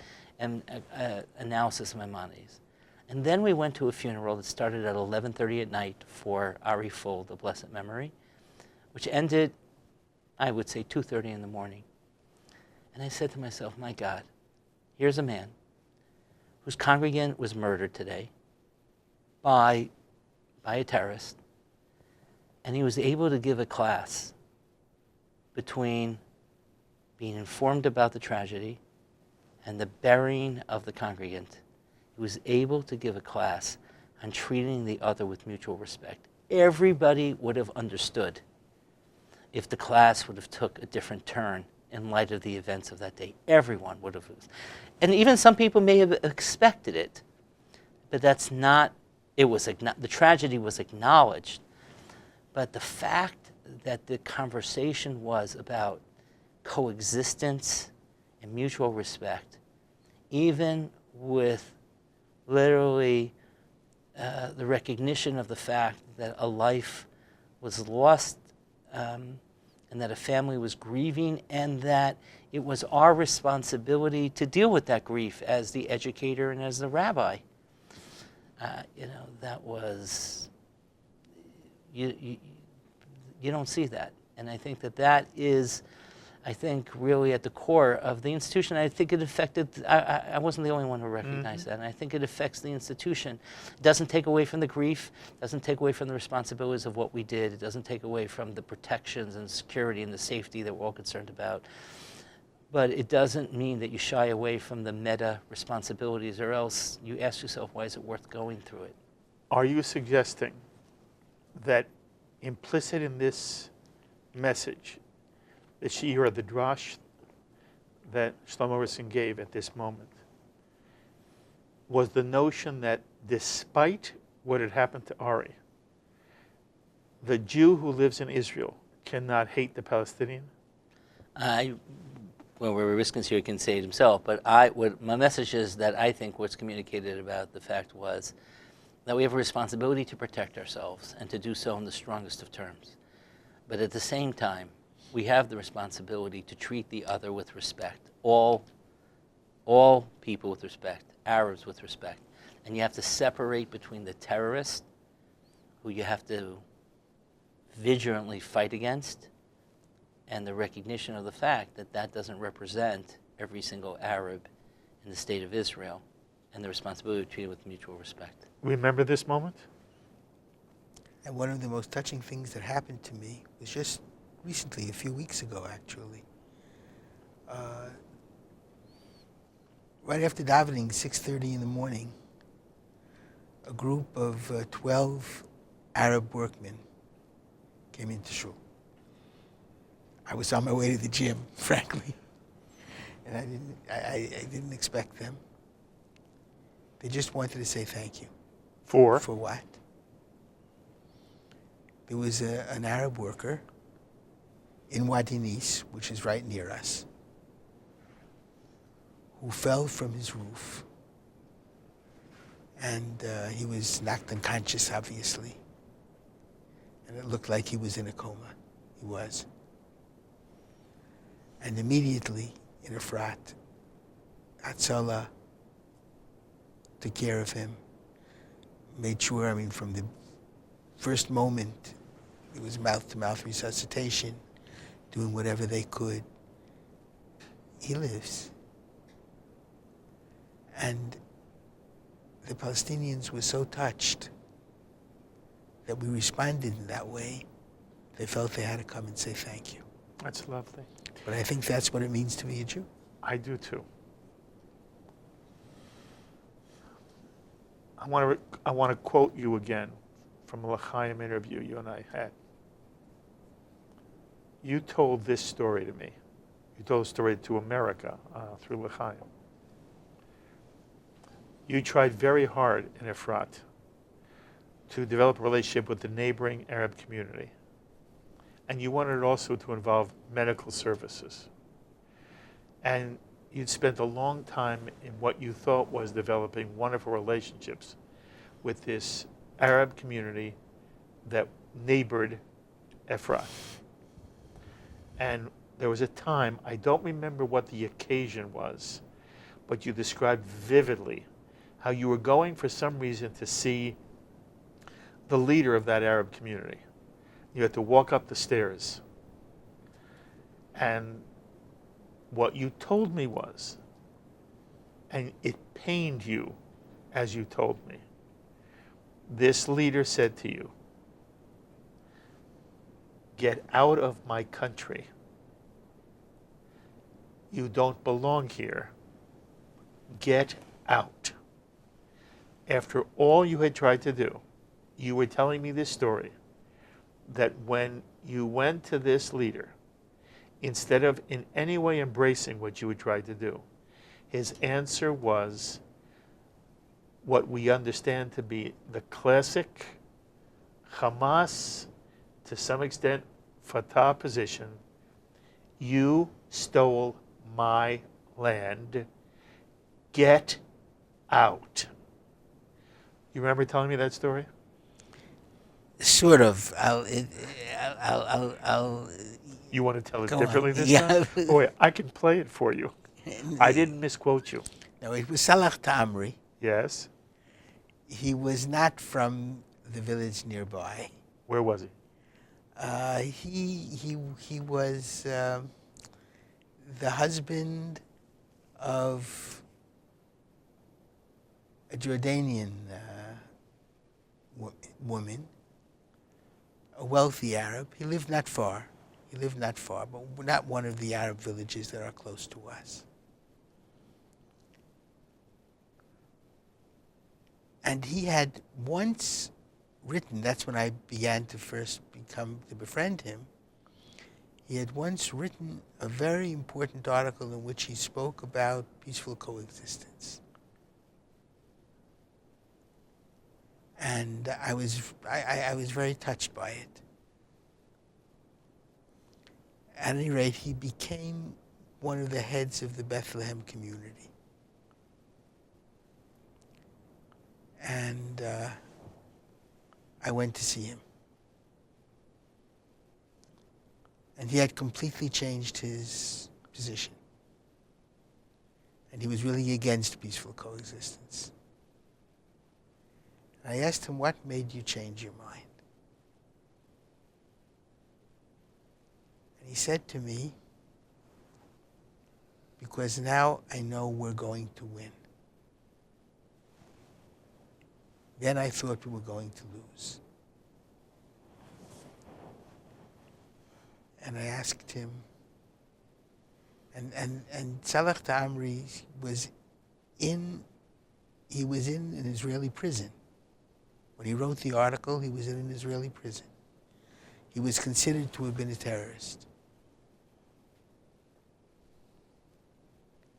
analysis of Maimonides. And then we went to a funeral that started at 11:30 at night for Ari Fold, of blessed memory, which ended, I would say, 2:30 in the morning. And I said to myself, my God, here's a man whose congregant was murdered today by a terrorist, and he was able to give a class between being informed about the tragedy and the burying of the congregant. He was able to give a class on treating the other with mutual respect. Everybody would have understood if the class would have took a different turn in light of the events of that day. Everyone would have. And even some people may have expected it, but that's not, the tragedy was acknowledged. But the fact that the conversation was about coexistence and mutual respect, even with literally the recognition of the fact that a life was lost and that a family was grieving, and that it was our responsibility to deal with that grief as the educator and as the rabbi. That was, you don't see that. And I think that is, really at the core of the institution. I think it affected, I wasn't the only one who recognized that, and I think it affects the institution. It doesn't take away from the grief, doesn't take away from the responsibilities of what we did, it doesn't take away from the protections and security and the safety that we're all concerned about. But it doesn't mean that you shy away from the meta responsibilities, or else you ask yourself, why is it worth going through it? Are you suggesting that implicit in this message, the shiur, the drash that Shlomo Riskin gave at this moment, was the notion that despite what had happened to Ari, the Jew who lives in Israel cannot hate the Palestinian? Well, Rabbi Riskin's here, can say it himself, but my message is that I think what's communicated about the fact was that we have a responsibility to protect ourselves and to do so in the strongest of terms. But at the same time, we have the responsibility to treat the other with respect, all people with respect, Arabs with respect. And you have to separate between the terrorist, who you have to vigilantly fight against, and the recognition of the fact that that doesn't represent every single Arab in the state of Israel, and the responsibility to treat it with mutual respect. Remember this moment? And one of the most touching things that happened to me was just recently, a few weeks ago, actually. Right after davening, 6:30 in the morning, a group of 12 Arab workmen came into shul. I was on my way to the gym, frankly, and I didn't expect them. They just wanted to say thank you. For? For what? there was an Arab worker in Wadi Nis, which is right near us, who fell from his roof. And he was knocked unconscious, obviously. And it looked like he was in a coma. He was. And immediately, in Efrat, Hatzalah took care of him, made sure, from the first moment, it was mouth-to-mouth resuscitation, doing whatever they could. He lives. And the Palestinians were so touched that we responded in that way. They felt they had to come and say thank you. That's lovely. But I think that's what it means to be a Jew. I do too. I want to quote you again from a L'chaim interview you and I had. You told this story to me. You told the story to America through L'chaim. You tried very hard in Efrat to develop a relationship with the neighboring Arab community. And you wanted it also to involve medical services. And you'd spent a long time in what you thought was developing wonderful relationships with this Arab community that neighbored Efrat. And there was a time, I don't remember what the occasion was, but you described vividly how you were going for some reason to see the leader of that Arab community. You had to walk up the stairs. And what you told me was, and it pained you as you told me, this leader said to you, "Get out of my country. You don't belong here. Get out." After all you had tried to do, you were telling me this story, that when you went to this leader, instead of in any way embracing what you had tried to do, his answer was what we understand to be the classic Hamas, to some extent Fatah position: you stole my land, get out. You remember telling me that story? Sort of. I'll You want to tell it Go differently on. this Yeah. time? Boy, I can play it for you. I didn't misquote you. No, it was Salah Ta'amri. Yes. He was not from the village nearby. Where was he? He was the husband of a Jordanian woman, a wealthy Arab. He lived not far. But not one of the Arab villages that are close to us. And he had once written, that's when I began to first to befriend him, he had once written a very important article in which he spoke about peaceful coexistence. And I was very touched by it. At any rate, he became one of the heads of the Bethlehem community. And I went to see him. And he had completely changed his position. And he was really against peaceful coexistence. I asked him, what made you change your mind? And he said to me, because now I know we're going to win. Then I thought we were going to lose. And I asked him, and Salah Ta'amri was in an Israeli prison. When he wrote the article, he was in an Israeli prison. He was considered to have been a terrorist.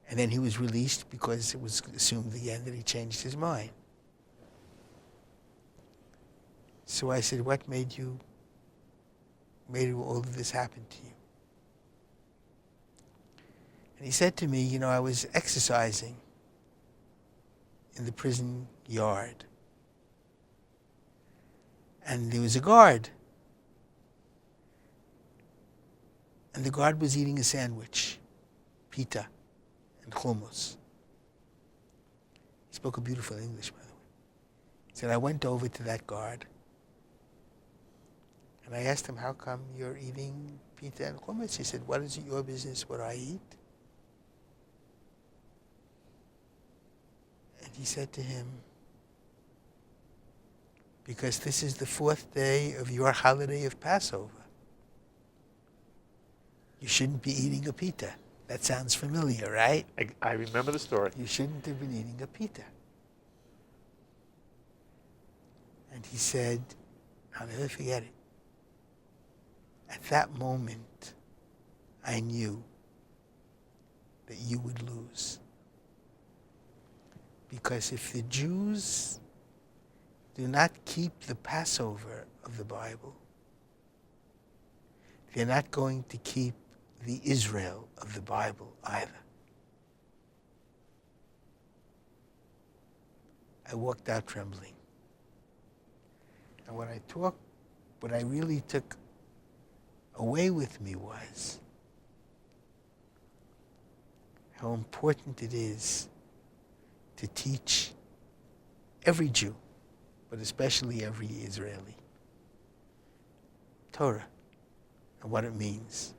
And then he was released because it was assumed again that he changed his mind. So I said, what made you made all of this happen to you? And he said to me, you know, I was exercising in the prison yard. And there was a guard. And the guard was eating a sandwich, pita and hummus. He spoke a beautiful English, by the way. He said, I went over to that guard and I asked him, how come you're eating pita and hummus? He said, what is it your business what I eat? And he said to him, because this is the 4th day of your holiday of Passover. You shouldn't be eating a pita. That sounds familiar, right? I remember the story. You shouldn't have been eating a pita. And he said, I'll never forget it. At that moment, I knew that you would lose. Because if the Jews do not keep the Passover of the Bible, they're not going to keep the Israel of the Bible either. I walked out trembling. And what I really took away with me was how important it is to teach every Jew, but especially every Israeli, Torah and what it means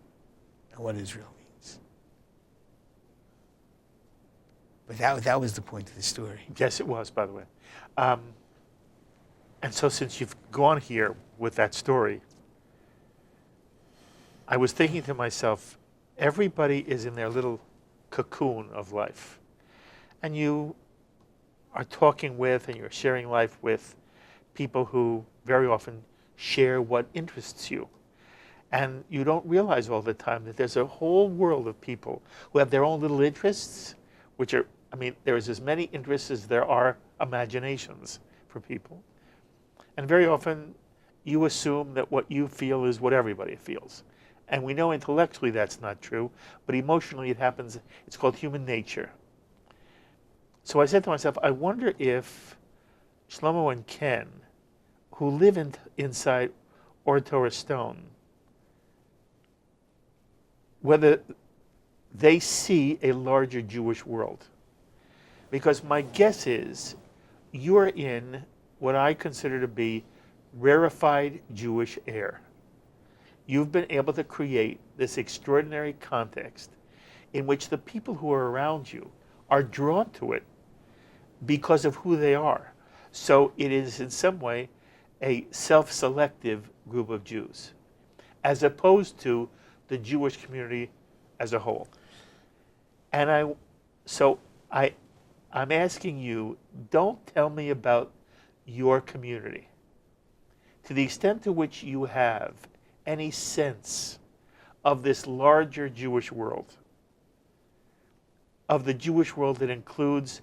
and what Israel means. But that was the point of the story. Yes, it was, by the way. And so since you've gone here with that story, I was thinking to myself, everybody is in their little cocoon of life. And you are talking with and you're sharing life with people who very often share what interests you. And you don't realize all the time that there's a whole world of people who have their own little interests, which are, I mean, there's as many interests as there are imaginations for people. And very often you assume that what you feel is what everybody feels. And we know intellectually that's not true, but emotionally it happens. It's called human nature. So I said to myself, I wonder if Shlomo and Ken, who live inside Or Torah Stone, whether they see a larger Jewish world. Because my guess is you're in what I consider to be rarefied Jewish air. You've been able to create this extraordinary context in which the people who are around you are drawn to it because of who they are. So it is in some way a self-selective group of Jews, as opposed to the Jewish community as a whole. And I'm asking you, don't tell me about your community. To the extent to which you have any sense of this larger Jewish world, of the Jewish world that includes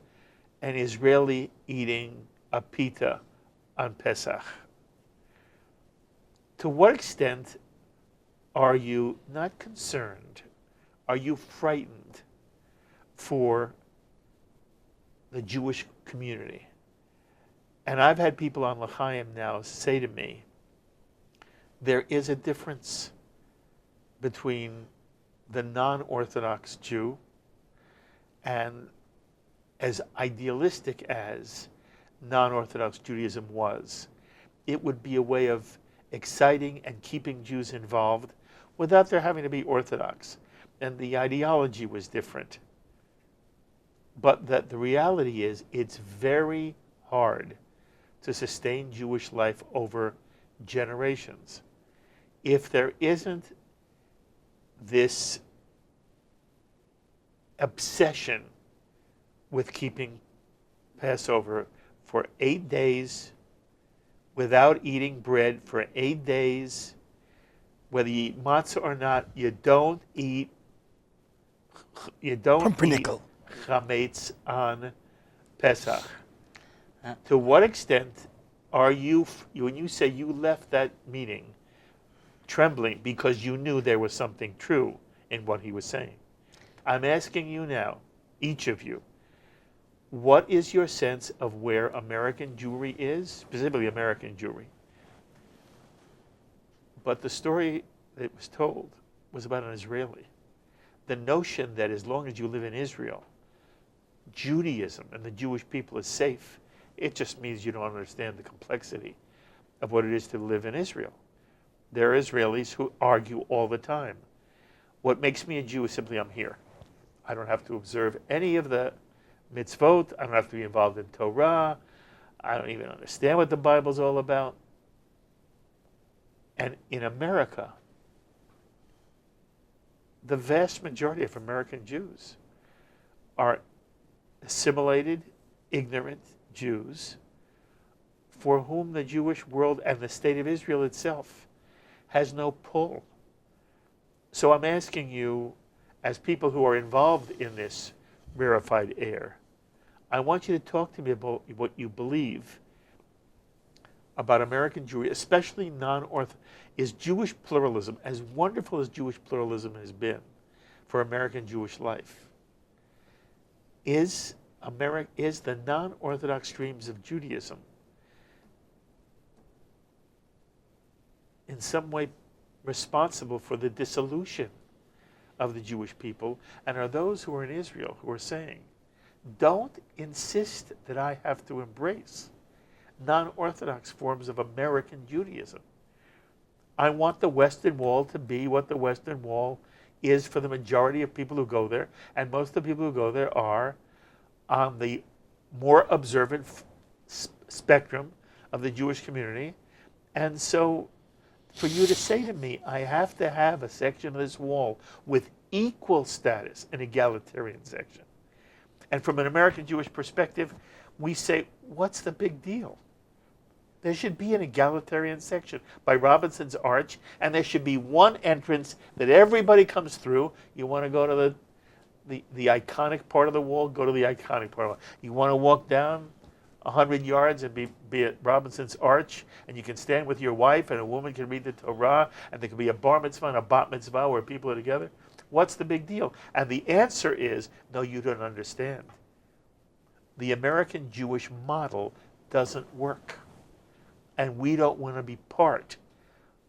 an Israeli eating a pita on Pesach, to what extent are you not concerned? Are you frightened for the Jewish community? And I've had people on L'chaim now say to me, there is a difference between the non-Orthodox Jew and as idealistic as non-Orthodox Judaism was, it would be a way of exciting and keeping Jews involved without their having to be Orthodox. And the ideology was different. But that the reality is it's very hard to sustain Jewish life over generations if there isn't this obsession with keeping Passover for 8 days without eating bread for 8 days. Whether you eat matzah or not, you don't eat Pumpernickel. chametz on Pesach. To what extent are you, when you say you left that meeting trembling because you knew there was something true in what he was saying. I'm asking you now, each of you, what is your sense of where American Jewry is, specifically American Jewry? But the story that was told was about an Israeli. The notion that as long as you live in Israel, Judaism and the Jewish people is safe, it just means you don't understand the complexity of what it is to live in Israel. There are Israelis who argue all the time. What makes me a Jew is simply I'm here. I don't have to observe any of the mitzvot. I don't have to be involved in Torah. I don't even understand what the Bible's all about. And in America, the vast majority of American Jews are assimilated, ignorant Jews for whom the Jewish world and the state of Israel itself has no pull. So I'm asking you, as people who are involved in this rarefied air, I want you to talk to me about what you believe about American Jewry, especially non-Orthodox. Is Jewish pluralism, as wonderful as Jewish pluralism has been for American Jewish life, is the non-Orthodox streams of Judaism in some way responsible for the dissolution of the Jewish people? And are those who are in Israel who are saying, don't insist that I have to embrace non-Orthodox forms of American Judaism. I want the Western Wall to be what the Western Wall is for the majority of people who go there, and most of the people who go there are on the more observant spectrum of the Jewish community. And so for you to say to me, I have to have a section of this wall with equal status, an egalitarian section. And from an American Jewish perspective, we say, what's the big deal? There should be an egalitarian section by Robinson's Arch, and there should be one entrance that everybody comes through. You want to go to the iconic part of the wall, go to the iconic part of the wall. You want to walk down 100 yards and be at Robinson's Arch, and you can stand with your wife, and a woman can read the Torah, and there can be a bar mitzvah and a bat mitzvah where people are together. What's the big deal? And the answer is, no, you don't understand. The American Jewish model doesn't work. And we don't want to be part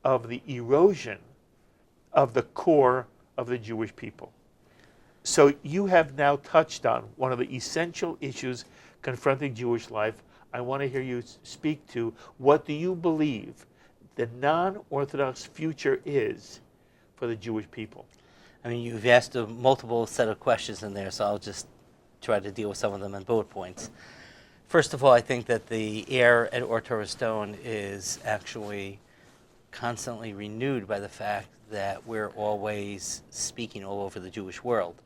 of the erosion of the core of the Jewish people. So you have now touched on one of the essential issues confronting Jewish life. I want to hear you speak to, what do you believe the non-Orthodox future is for the Jewish people? I mean, you've asked a multiple set of questions in there, so I'll just try to deal with some of them in bullet points. First of all, I think that the air at Or Torah Stone is actually constantly renewed by the fact that we're always speaking all over the Jewish world.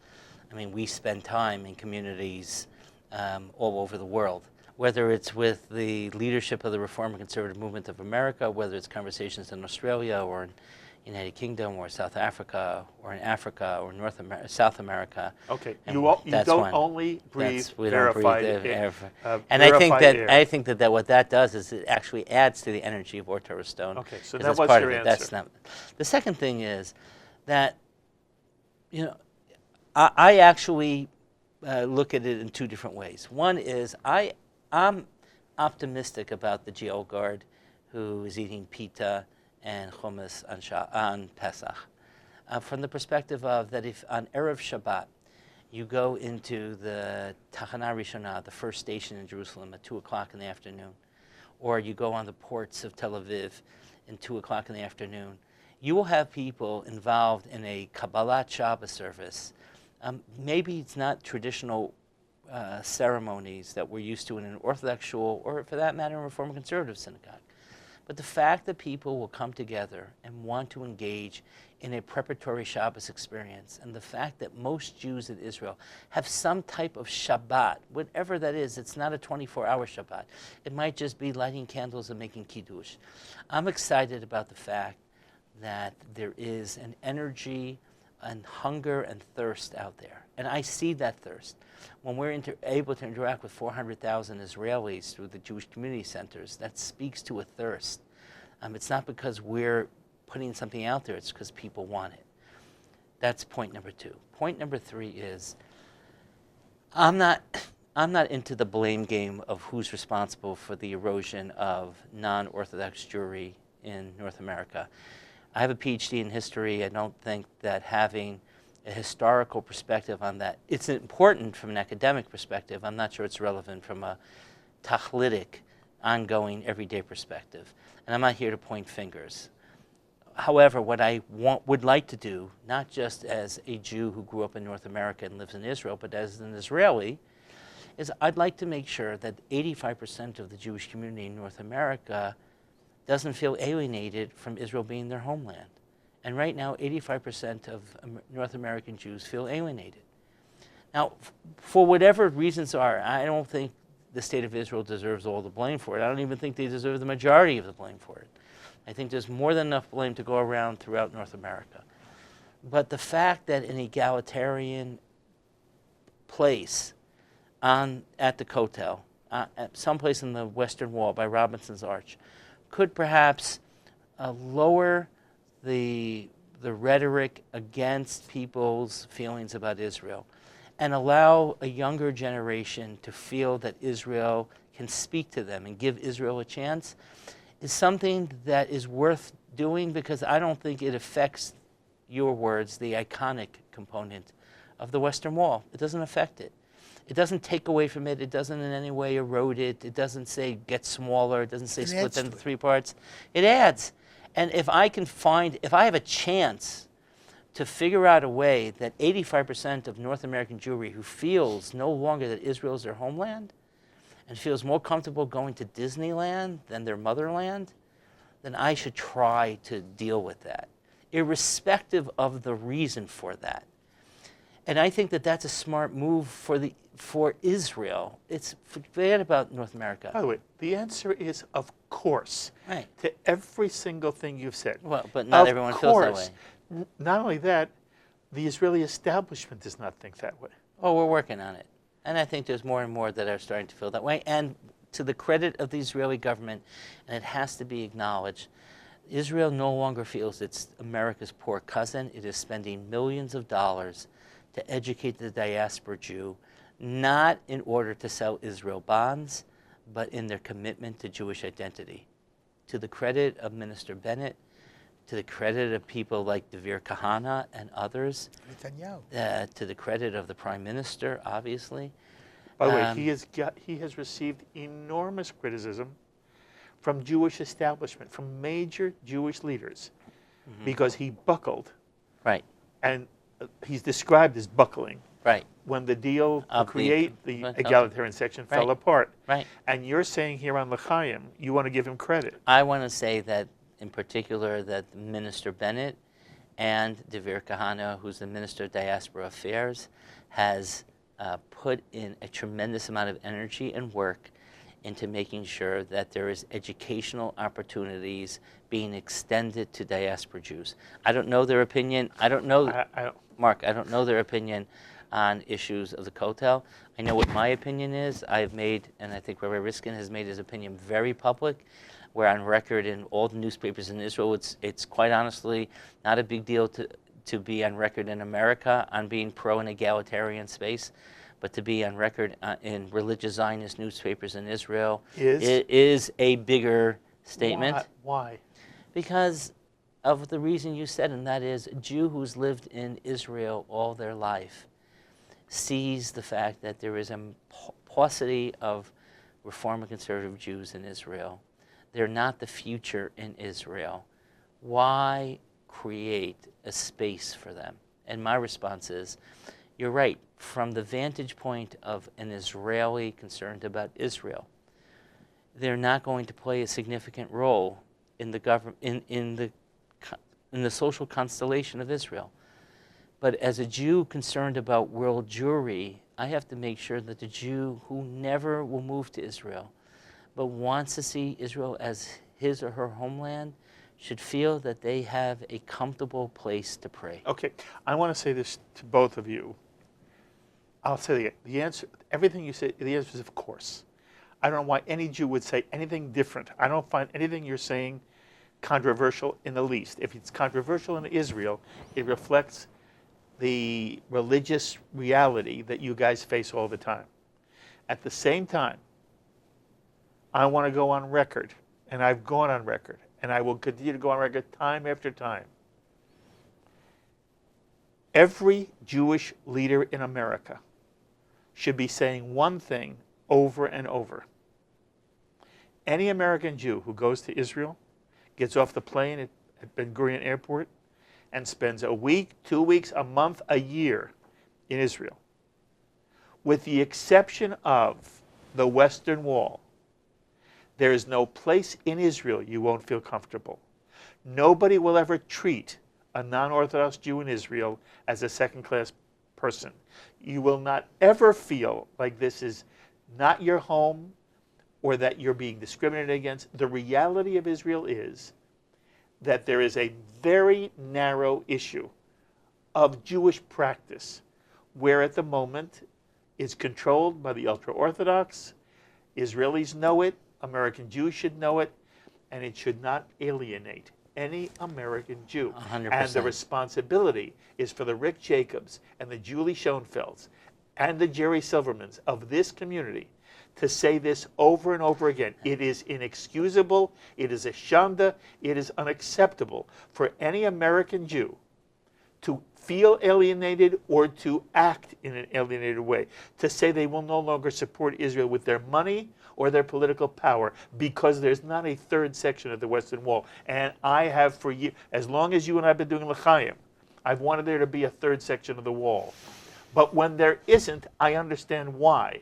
I mean, we spend time in communities all over the world, whether it's with the leadership of the Reform and Conservative Movement of America, whether it's conversations in Australia or in United Kingdom or South Africa or in Africa or South America. Okay, you don't only breathe verified air. And I think that what that does is it actually adds to the energy of Or Torah Stone. Okay, so that was your answer. That's not. The second thing is that, you know, I actually look at it in two different ways. One is I'm optimistic about the jail guard who is eating pita and hummus on Pesach, from the perspective of that if on Erev Shabbat you go into the Tachana Rishonah, the first station in Jerusalem, at 2 o'clock in the afternoon, or you go on the ports of Tel Aviv at 2 o'clock in the afternoon, you will have people involved in a Kabbalat Shabbos service. Maybe it's not traditional ceremonies that we're used to in an Orthodox shul, or for that matter, in a Reform and Conservative synagogue. But the fact that people will come together and want to engage in a preparatory Shabbos experience, and the fact that most Jews in Israel have some type of Shabbat, whatever that is, it's not a 24-hour Shabbat. It might just be lighting candles and making Kiddush. I'm excited about the fact that there is an energy and hunger and thirst out there. And I see that thirst. When we're able to interact with 400,000 Israelis through the Jewish community centers, that speaks to a thirst. It's not because we're putting something out there, it's because people want it. That's point number 2. Point number 3 is I'm not into the blame game of who's responsible for the erosion of non-Orthodox Jewry in North America. I have a PhD in history. I don't think that having a historical perspective on that, it's important from an academic perspective. I'm not sure it's relevant from a tachlitic, ongoing, everyday perspective. And I'm not here to point fingers. However, what I would like to do, not just as a Jew who grew up in North America and lives in Israel, but as an Israeli, is I'd like to make sure that 85% of the Jewish community in North America doesn't feel alienated from Israel being their homeland. And right now, 85% of North American Jews feel alienated. Now, for whatever reasons are, I don't think the state of Israel deserves all the blame for it. I don't even think they deserve the majority of the blame for it. I think there's more than enough blame to go around throughout North America. But the fact that an egalitarian place at the Kotel, at someplace in the Western Wall by Robinson's Arch, could perhaps lower the rhetoric against people's feelings about Israel and allow a younger generation to feel that Israel can speak to them and give Israel a chance is something that is worth doing, because I don't think it affects, your words, the iconic component of the Western Wall. It doesn't affect it. It doesn't take away from it. It doesn't in any way erode it. It doesn't say get smaller. It doesn't say split into 3 parts. It adds. And if I have a chance to figure out a way that 85% of North American Jewry who feels no longer that Israel is their homeland and feels more comfortable going to Disneyland than their motherland, then I should try to deal with that, irrespective of the reason for that. And I think that that's a smart move for Israel. Forget about North America. By the way, the answer is of course. Right. To every single thing you've said. Well, but not everyone feels that way. Not only that, the Israeli establishment does not think that way. Oh, we're working on it. And I think there's more and more that are starting to feel that way. And to the credit of the Israeli government, and it has to be acknowledged, Israel no longer feels it's America's poor cousin. It is spending millions of dollars to educate the diaspora Jew, not in order to sell Israel bonds, but in their commitment to Jewish identity. To the credit of Minister Bennett, to the credit of people like Devir Kahana and others, to the credit of the Prime Minister, obviously. By the way, he has received enormous criticism from Jewish establishment, from major Jewish leaders, because he buckled. Right. And he's described as buckling. Right. When the deal to create the egalitarian section fell apart. Right. And you're saying here on L'chaim, you want to give him credit. I want to say that, in particular, that Minister Bennett and Devir Kahana, who's the Minister of Diaspora Affairs, has put in a tremendous amount of energy and work into making sure that there is educational opportunities being extended to diaspora Jews. I don't know their opinion. I don't know, Mark, I don't know their opinion on issues of the Kotel. I know what my opinion is. I've made, and I think Rabbi Riskin has made his opinion very public. We're on record in all the newspapers in Israel. It's quite honestly not a big deal to be on record in America on being pro an egalitarian space, but to be on record in religious Zionist newspapers in Israel is a bigger statement. Why? Because of the reason you said, and that is a Jew who's lived in Israel all their life sees the fact that there is a paucity of Reform and conservative Jews in Israel. They're not the future in Israel. Why create a space for them? And my response is, you're right. From the vantage point of an Israeli concerned about Israel, they're not going to play a significant role in the government, in the social constellation of Israel. But as a Jew concerned about world Jewry, I have to make sure that the Jew who never will move to Israel, but wants to see Israel as his or her homeland, should feel that they have a comfortable place to pray. Okay, I want to say this to both of you. I'll say the answer, everything you say, the answer is of course. I don't know why any Jew would say anything different. I don't find anything you're saying controversial in the least. If it's controversial in Israel, it reflects the religious reality that you guys face all the time. At the same time, I want to go on record, and I've gone on record, and I will continue to go on record time after time. Every Jewish leader in America should be saying one thing over and over. Any American Jew who goes to Israel, gets off the plane at Ben Gurion Airport, and spends a week, 2 weeks, a month, a year in Israel, with the exception of the Western Wall, there is no place in Israel you won't feel comfortable. Nobody will ever treat a non-Orthodox Jew in Israel as a second-class person. You will not ever feel like this is not your home or that you're being discriminated against. The reality of Israel is that there is a very narrow issue of Jewish practice where at the moment it's controlled by the ultra-Orthodox. Israelis know it, American Jews should know it, and it should not alienate any American Jew. 100%. And the responsibility is for the Rick Jacobs and the Julie Schoenfelds and the Jerry Silvermans of this community to say this over and over again. It is inexcusable, it is a shanda, it is unacceptable for any American Jew to feel alienated or to act in an alienated way, to say they will no longer support Israel with their money or their political power because there's not a third section of the Western Wall. And I have for years, as long as you and I have been doing L'chaim, I've wanted there to be a third section of the wall. But when there isn't, I understand why.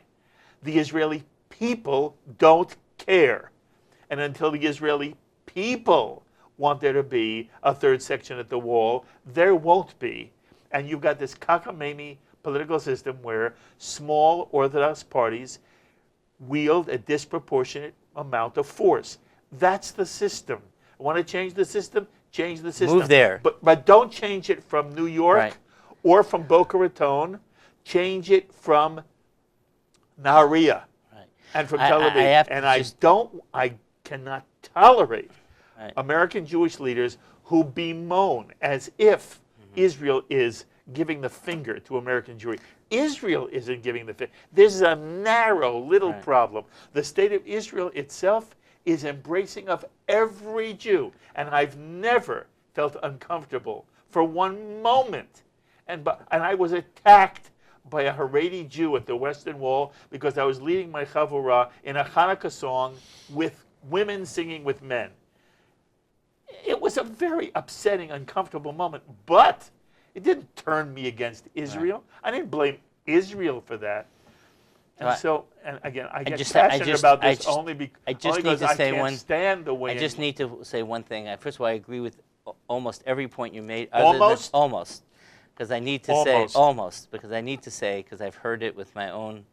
The Israeli people don't care. And until the Israeli people want there to be a third section at the wall, there won't be. And you've got this cockamamie political system where small Orthodox parties wield a disproportionate amount of force. That's the system. Want to change the system? Change the system. Move there. But don't change it from New York Right. or from Boca Raton. Change it from Nahariya Right. and from I- Tel I Aviv. have to And just- I cannot tolerate Right. American Jewish leaders who bemoan as if Israel is giving the finger to American Jewry. Israel isn't giving the finger. This is a narrow little Right. problem. The state of Israel itself is embracing of every Jew. And I've never felt uncomfortable for one moment. And I was attacked by a Haredi Jew at the Western Wall because I was leading my chavurah in a Hanukkah song with women singing with men. It was a very upsetting, uncomfortable moment, but it didn't turn me against Israel. I didn't blame Israel for that. And Right. so, and again, I get just- passionate about I this just- only, I just only need because to I say can't one- stand the way I just need to say one thing. First of all, I agree with almost every point you made. Almost? Almost. Because I need to Almost. say, almost, because I need to say, because I've heard it with my own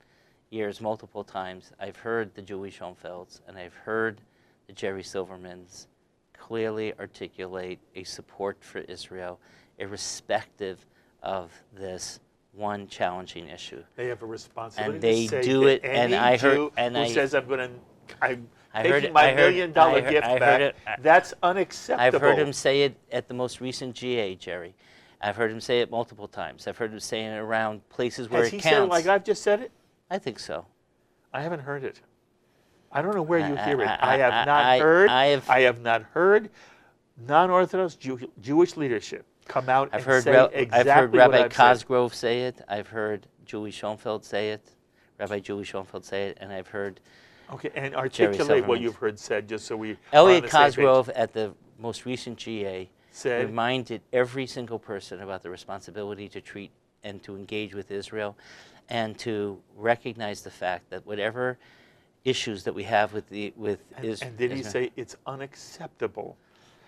ears multiple times. I've heard the Julie Schoenfelds and I've heard the Jerry Silvermans clearly articulate a support for Israel, irrespective of this one challenging issue. They have a responsibility And they to say do to it, and any I heard- Jew and who I- says I'm I heard taking it- my I heard- $1 million gift I heard back. it- That's unacceptable. I've heard him say it at the most recent GA, Jerry. I've heard him say it multiple times. I've heard him saying it around places where Has it he counts. said it like I've just said it? I think so. I haven't heard it. I don't know where you hear it. I- I have I- not I- heard. I have- not heard non-Orthodox Jewish leadership come out I've and heard, say exactly I've heard what Rabbi I've said. Cosgrove say it. I've heard Julie Schoenfeld say it. Rabbi Julie Schoenfeld say it. And I've heard Okay, and Jerry articulate what Silverman. you've heard said, just so we are Elliot on the same page. Cosgrove at the most recent GA Said? reminded every single person about the responsibility to treat and to engage with Israel and to recognize the fact that whatever issues that we have with Israel. And did he say it's unacceptable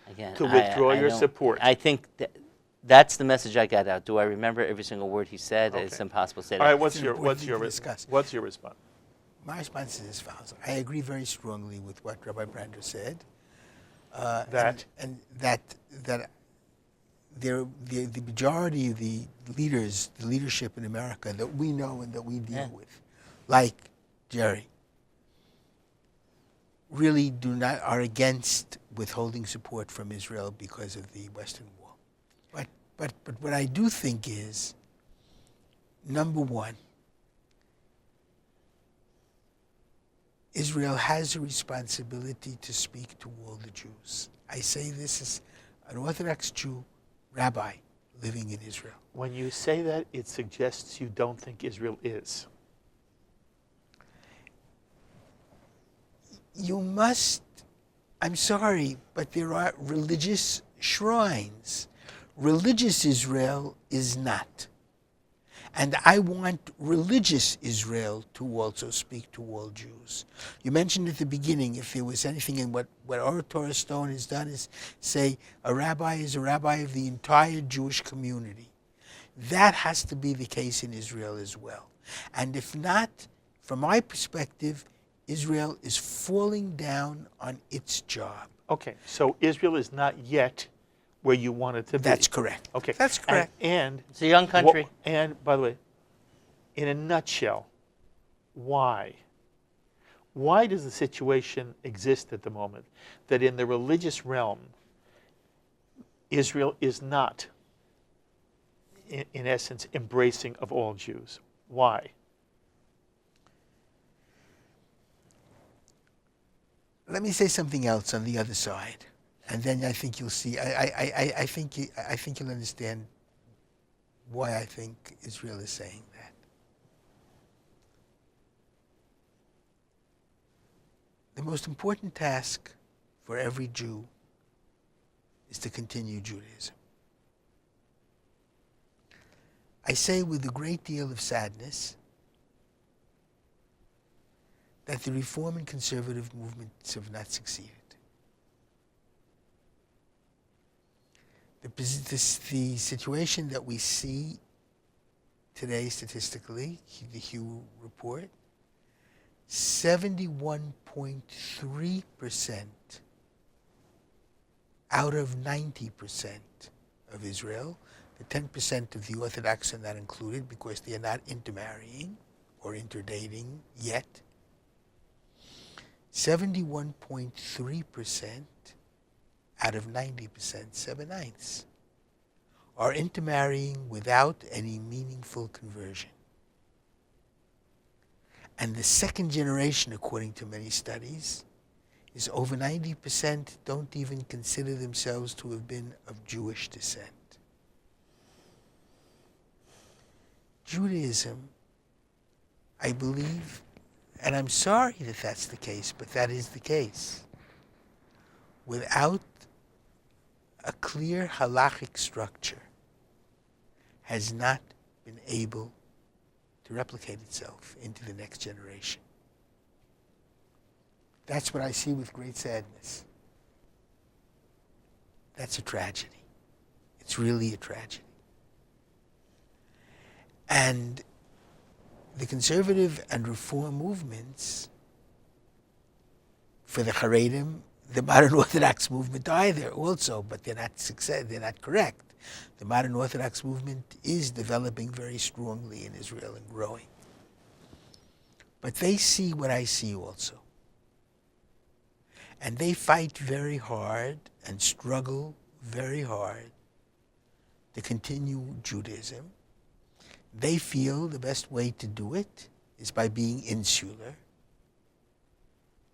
Again, to withdraw your don't- support? I think that's the message I got out. Do I remember every single word he said? It's Okay. impossible to say All right, that. what's It's your important to discuss. what's your response? My response is as follows. I agree very strongly with what Rabbi Brander said. That? And that the majority of the leaders, the leadership in America that we know and that we deal with, like Jerry, really are against withholding support from Israel because of the Western Wall. But what I do think is, number one, Israel has a responsibility to speak to all the Jews. I say this as an Orthodox Jew, rabbi, living in Israel. When you say that, it suggests you don't think Israel is. You must, I'm sorry, but there are religious shrines. Religious Israel is not. And I want religious Israel to also speak to all Jews. You mentioned at the beginning, if there was anything in what Or Torah Stone has done is say a rabbi is a rabbi of the entire Jewish community. That has to be the case in Israel as well. And if not, from my perspective, Israel is falling down on its job. Okay, so Israel is not yet where you want it to be. That's correct. Okay. That's correct. And It's a young country. and by the way, in a nutshell, why? Why does the situation exist at the moment that in the religious realm, Israel is not, in essence, embracing of all Jews? Why? Let me say something else on the other side, and then I think you'll see. I think you'll understand why I think Israel is saying that. The most important task for every Jew is to continue Judaism. I say with a great deal of sadness that the reform and conservative movements have not succeeded. The situation that we see today statistically, the Hugh report, 71.3% out of 90% of Israel, the 10% of the Orthodox are not included because they are not intermarrying or interdating yet. 71.3% out of 90%, 7/9, are intermarrying without any meaningful conversion. And the second generation, according to many studies, is over 90% don't even consider themselves to have been of Jewish descent. Judaism, I believe, and I'm sorry that that's the case, but that is the case. Without a clear halachic structure, has not been able to replicate itself into the next generation. That's what I see with great sadness. That's a tragedy. It's really a tragedy. And the conservative and reform movements, for the Haredim, the modern Orthodox movement either also, but they're not correct. The modern Orthodox movement is developing very strongly in Israel and growing. But they see what I see also. And they fight very hard and struggle very hard to continue Judaism. They feel the best way to do it is by being insular,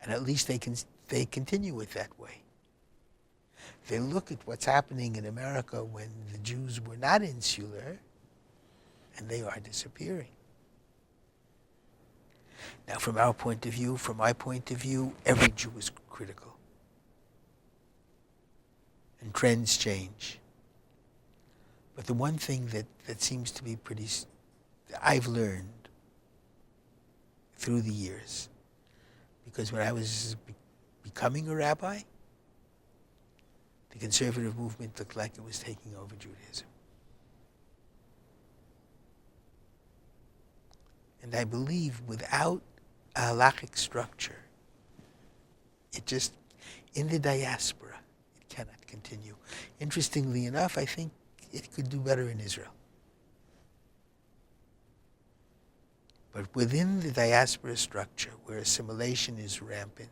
and at least they continue it that way. They look at what's happening in America when the Jews were not insular, and they are disappearing. Now, from my point of view, every Jew is critical. And trends change. But the one thing that seems to be I've learned through the years, because when I was becoming a rabbi, the conservative movement looked like it was taking over Judaism. And I believe without a halachic structure, it just, in the diaspora, it cannot continue. Interestingly enough, I think it could do better in Israel. But within the diaspora structure, where assimilation is rampant,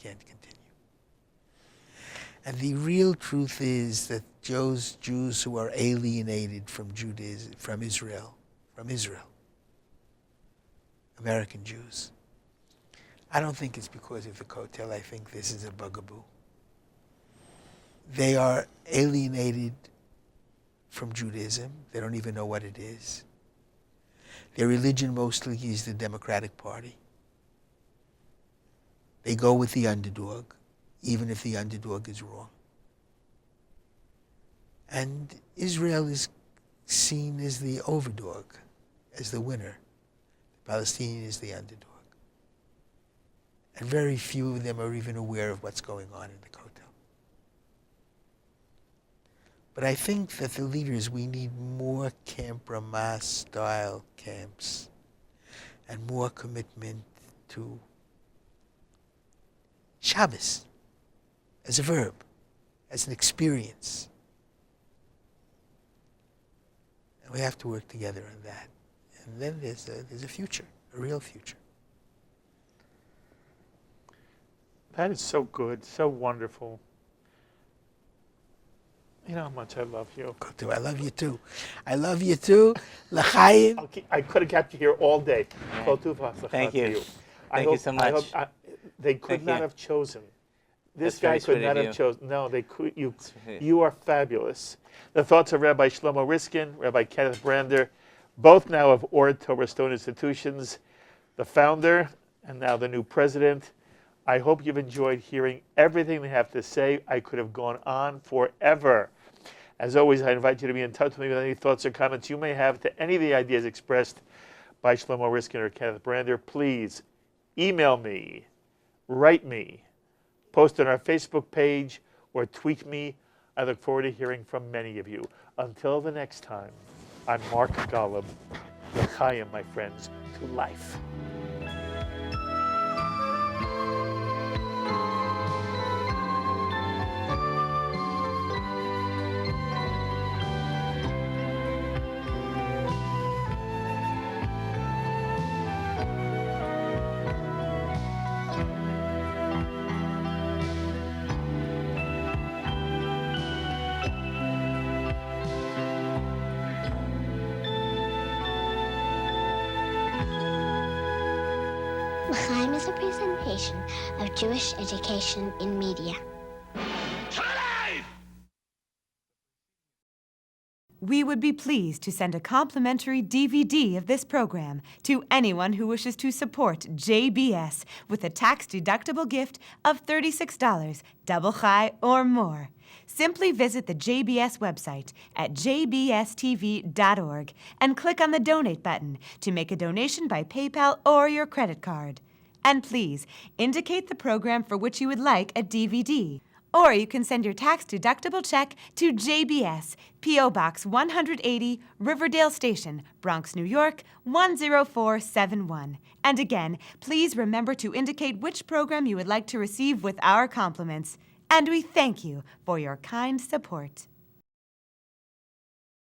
can't continue. And the real truth is that Jews who are alienated from Judaism, from Israel, American Jews, I don't think it's because of the Kotel. I think this is a bugaboo. They are alienated from Judaism. They don't even know what it is. Their religion mostly is the Democratic Party. They go with the underdog, even if the underdog is wrong. And Israel is seen as the overdog, as the winner. The Palestinian is the underdog. And very few of them are even aware of what's going on in the Kotel. But I think that the leaders, we need more Camp Ramah-style camps and more commitment to Shabbos as a verb, as an experience. And we have to work together on that. And then there's a future, a real future. That is so good, so wonderful. You know how much I love you. I love you too. I love you too. L'chaim. I could have kept you here all day. Thank you. Thank you so much. They could not have chosen. This guy That's very could sweet not of have you. chosen. No, they could. Sweet. You are fabulous. The thoughts of Rabbi Shlomo Riskin, Rabbi Kenneth Brander, both now of Or Torah Stone Institutions, the founder and now the new president. I hope you've enjoyed hearing everything they have to say. I could have gone on forever. As always, I invite you to be in touch with me with any thoughts or comments you may have to any of the ideas expressed by Shlomo Riskin or Kenneth Brander. Please email me, write me, post on our Facebook page, or tweet me. I look forward to hearing from many of you. Until the next time, I'm Mark Golub. L'chaim, my friends, to life. L'chaim is a presentation of Jewish education in media. We would be pleased to send a complimentary DVD of this program to anyone who wishes to support JBS with a tax-deductible gift of $36, double chai or more. Simply visit the JBS website at jbstv.org and click on the Donate button to make a donation by PayPal or your credit card. And please indicate the program for which you would like a DVD. Or you can send your tax-deductible check to JBS, P.O. Box 180, Riverdale Station, Bronx, New York, 10471. And again, please remember to indicate which program you would like to receive with our compliments. And we thank you for your kind support.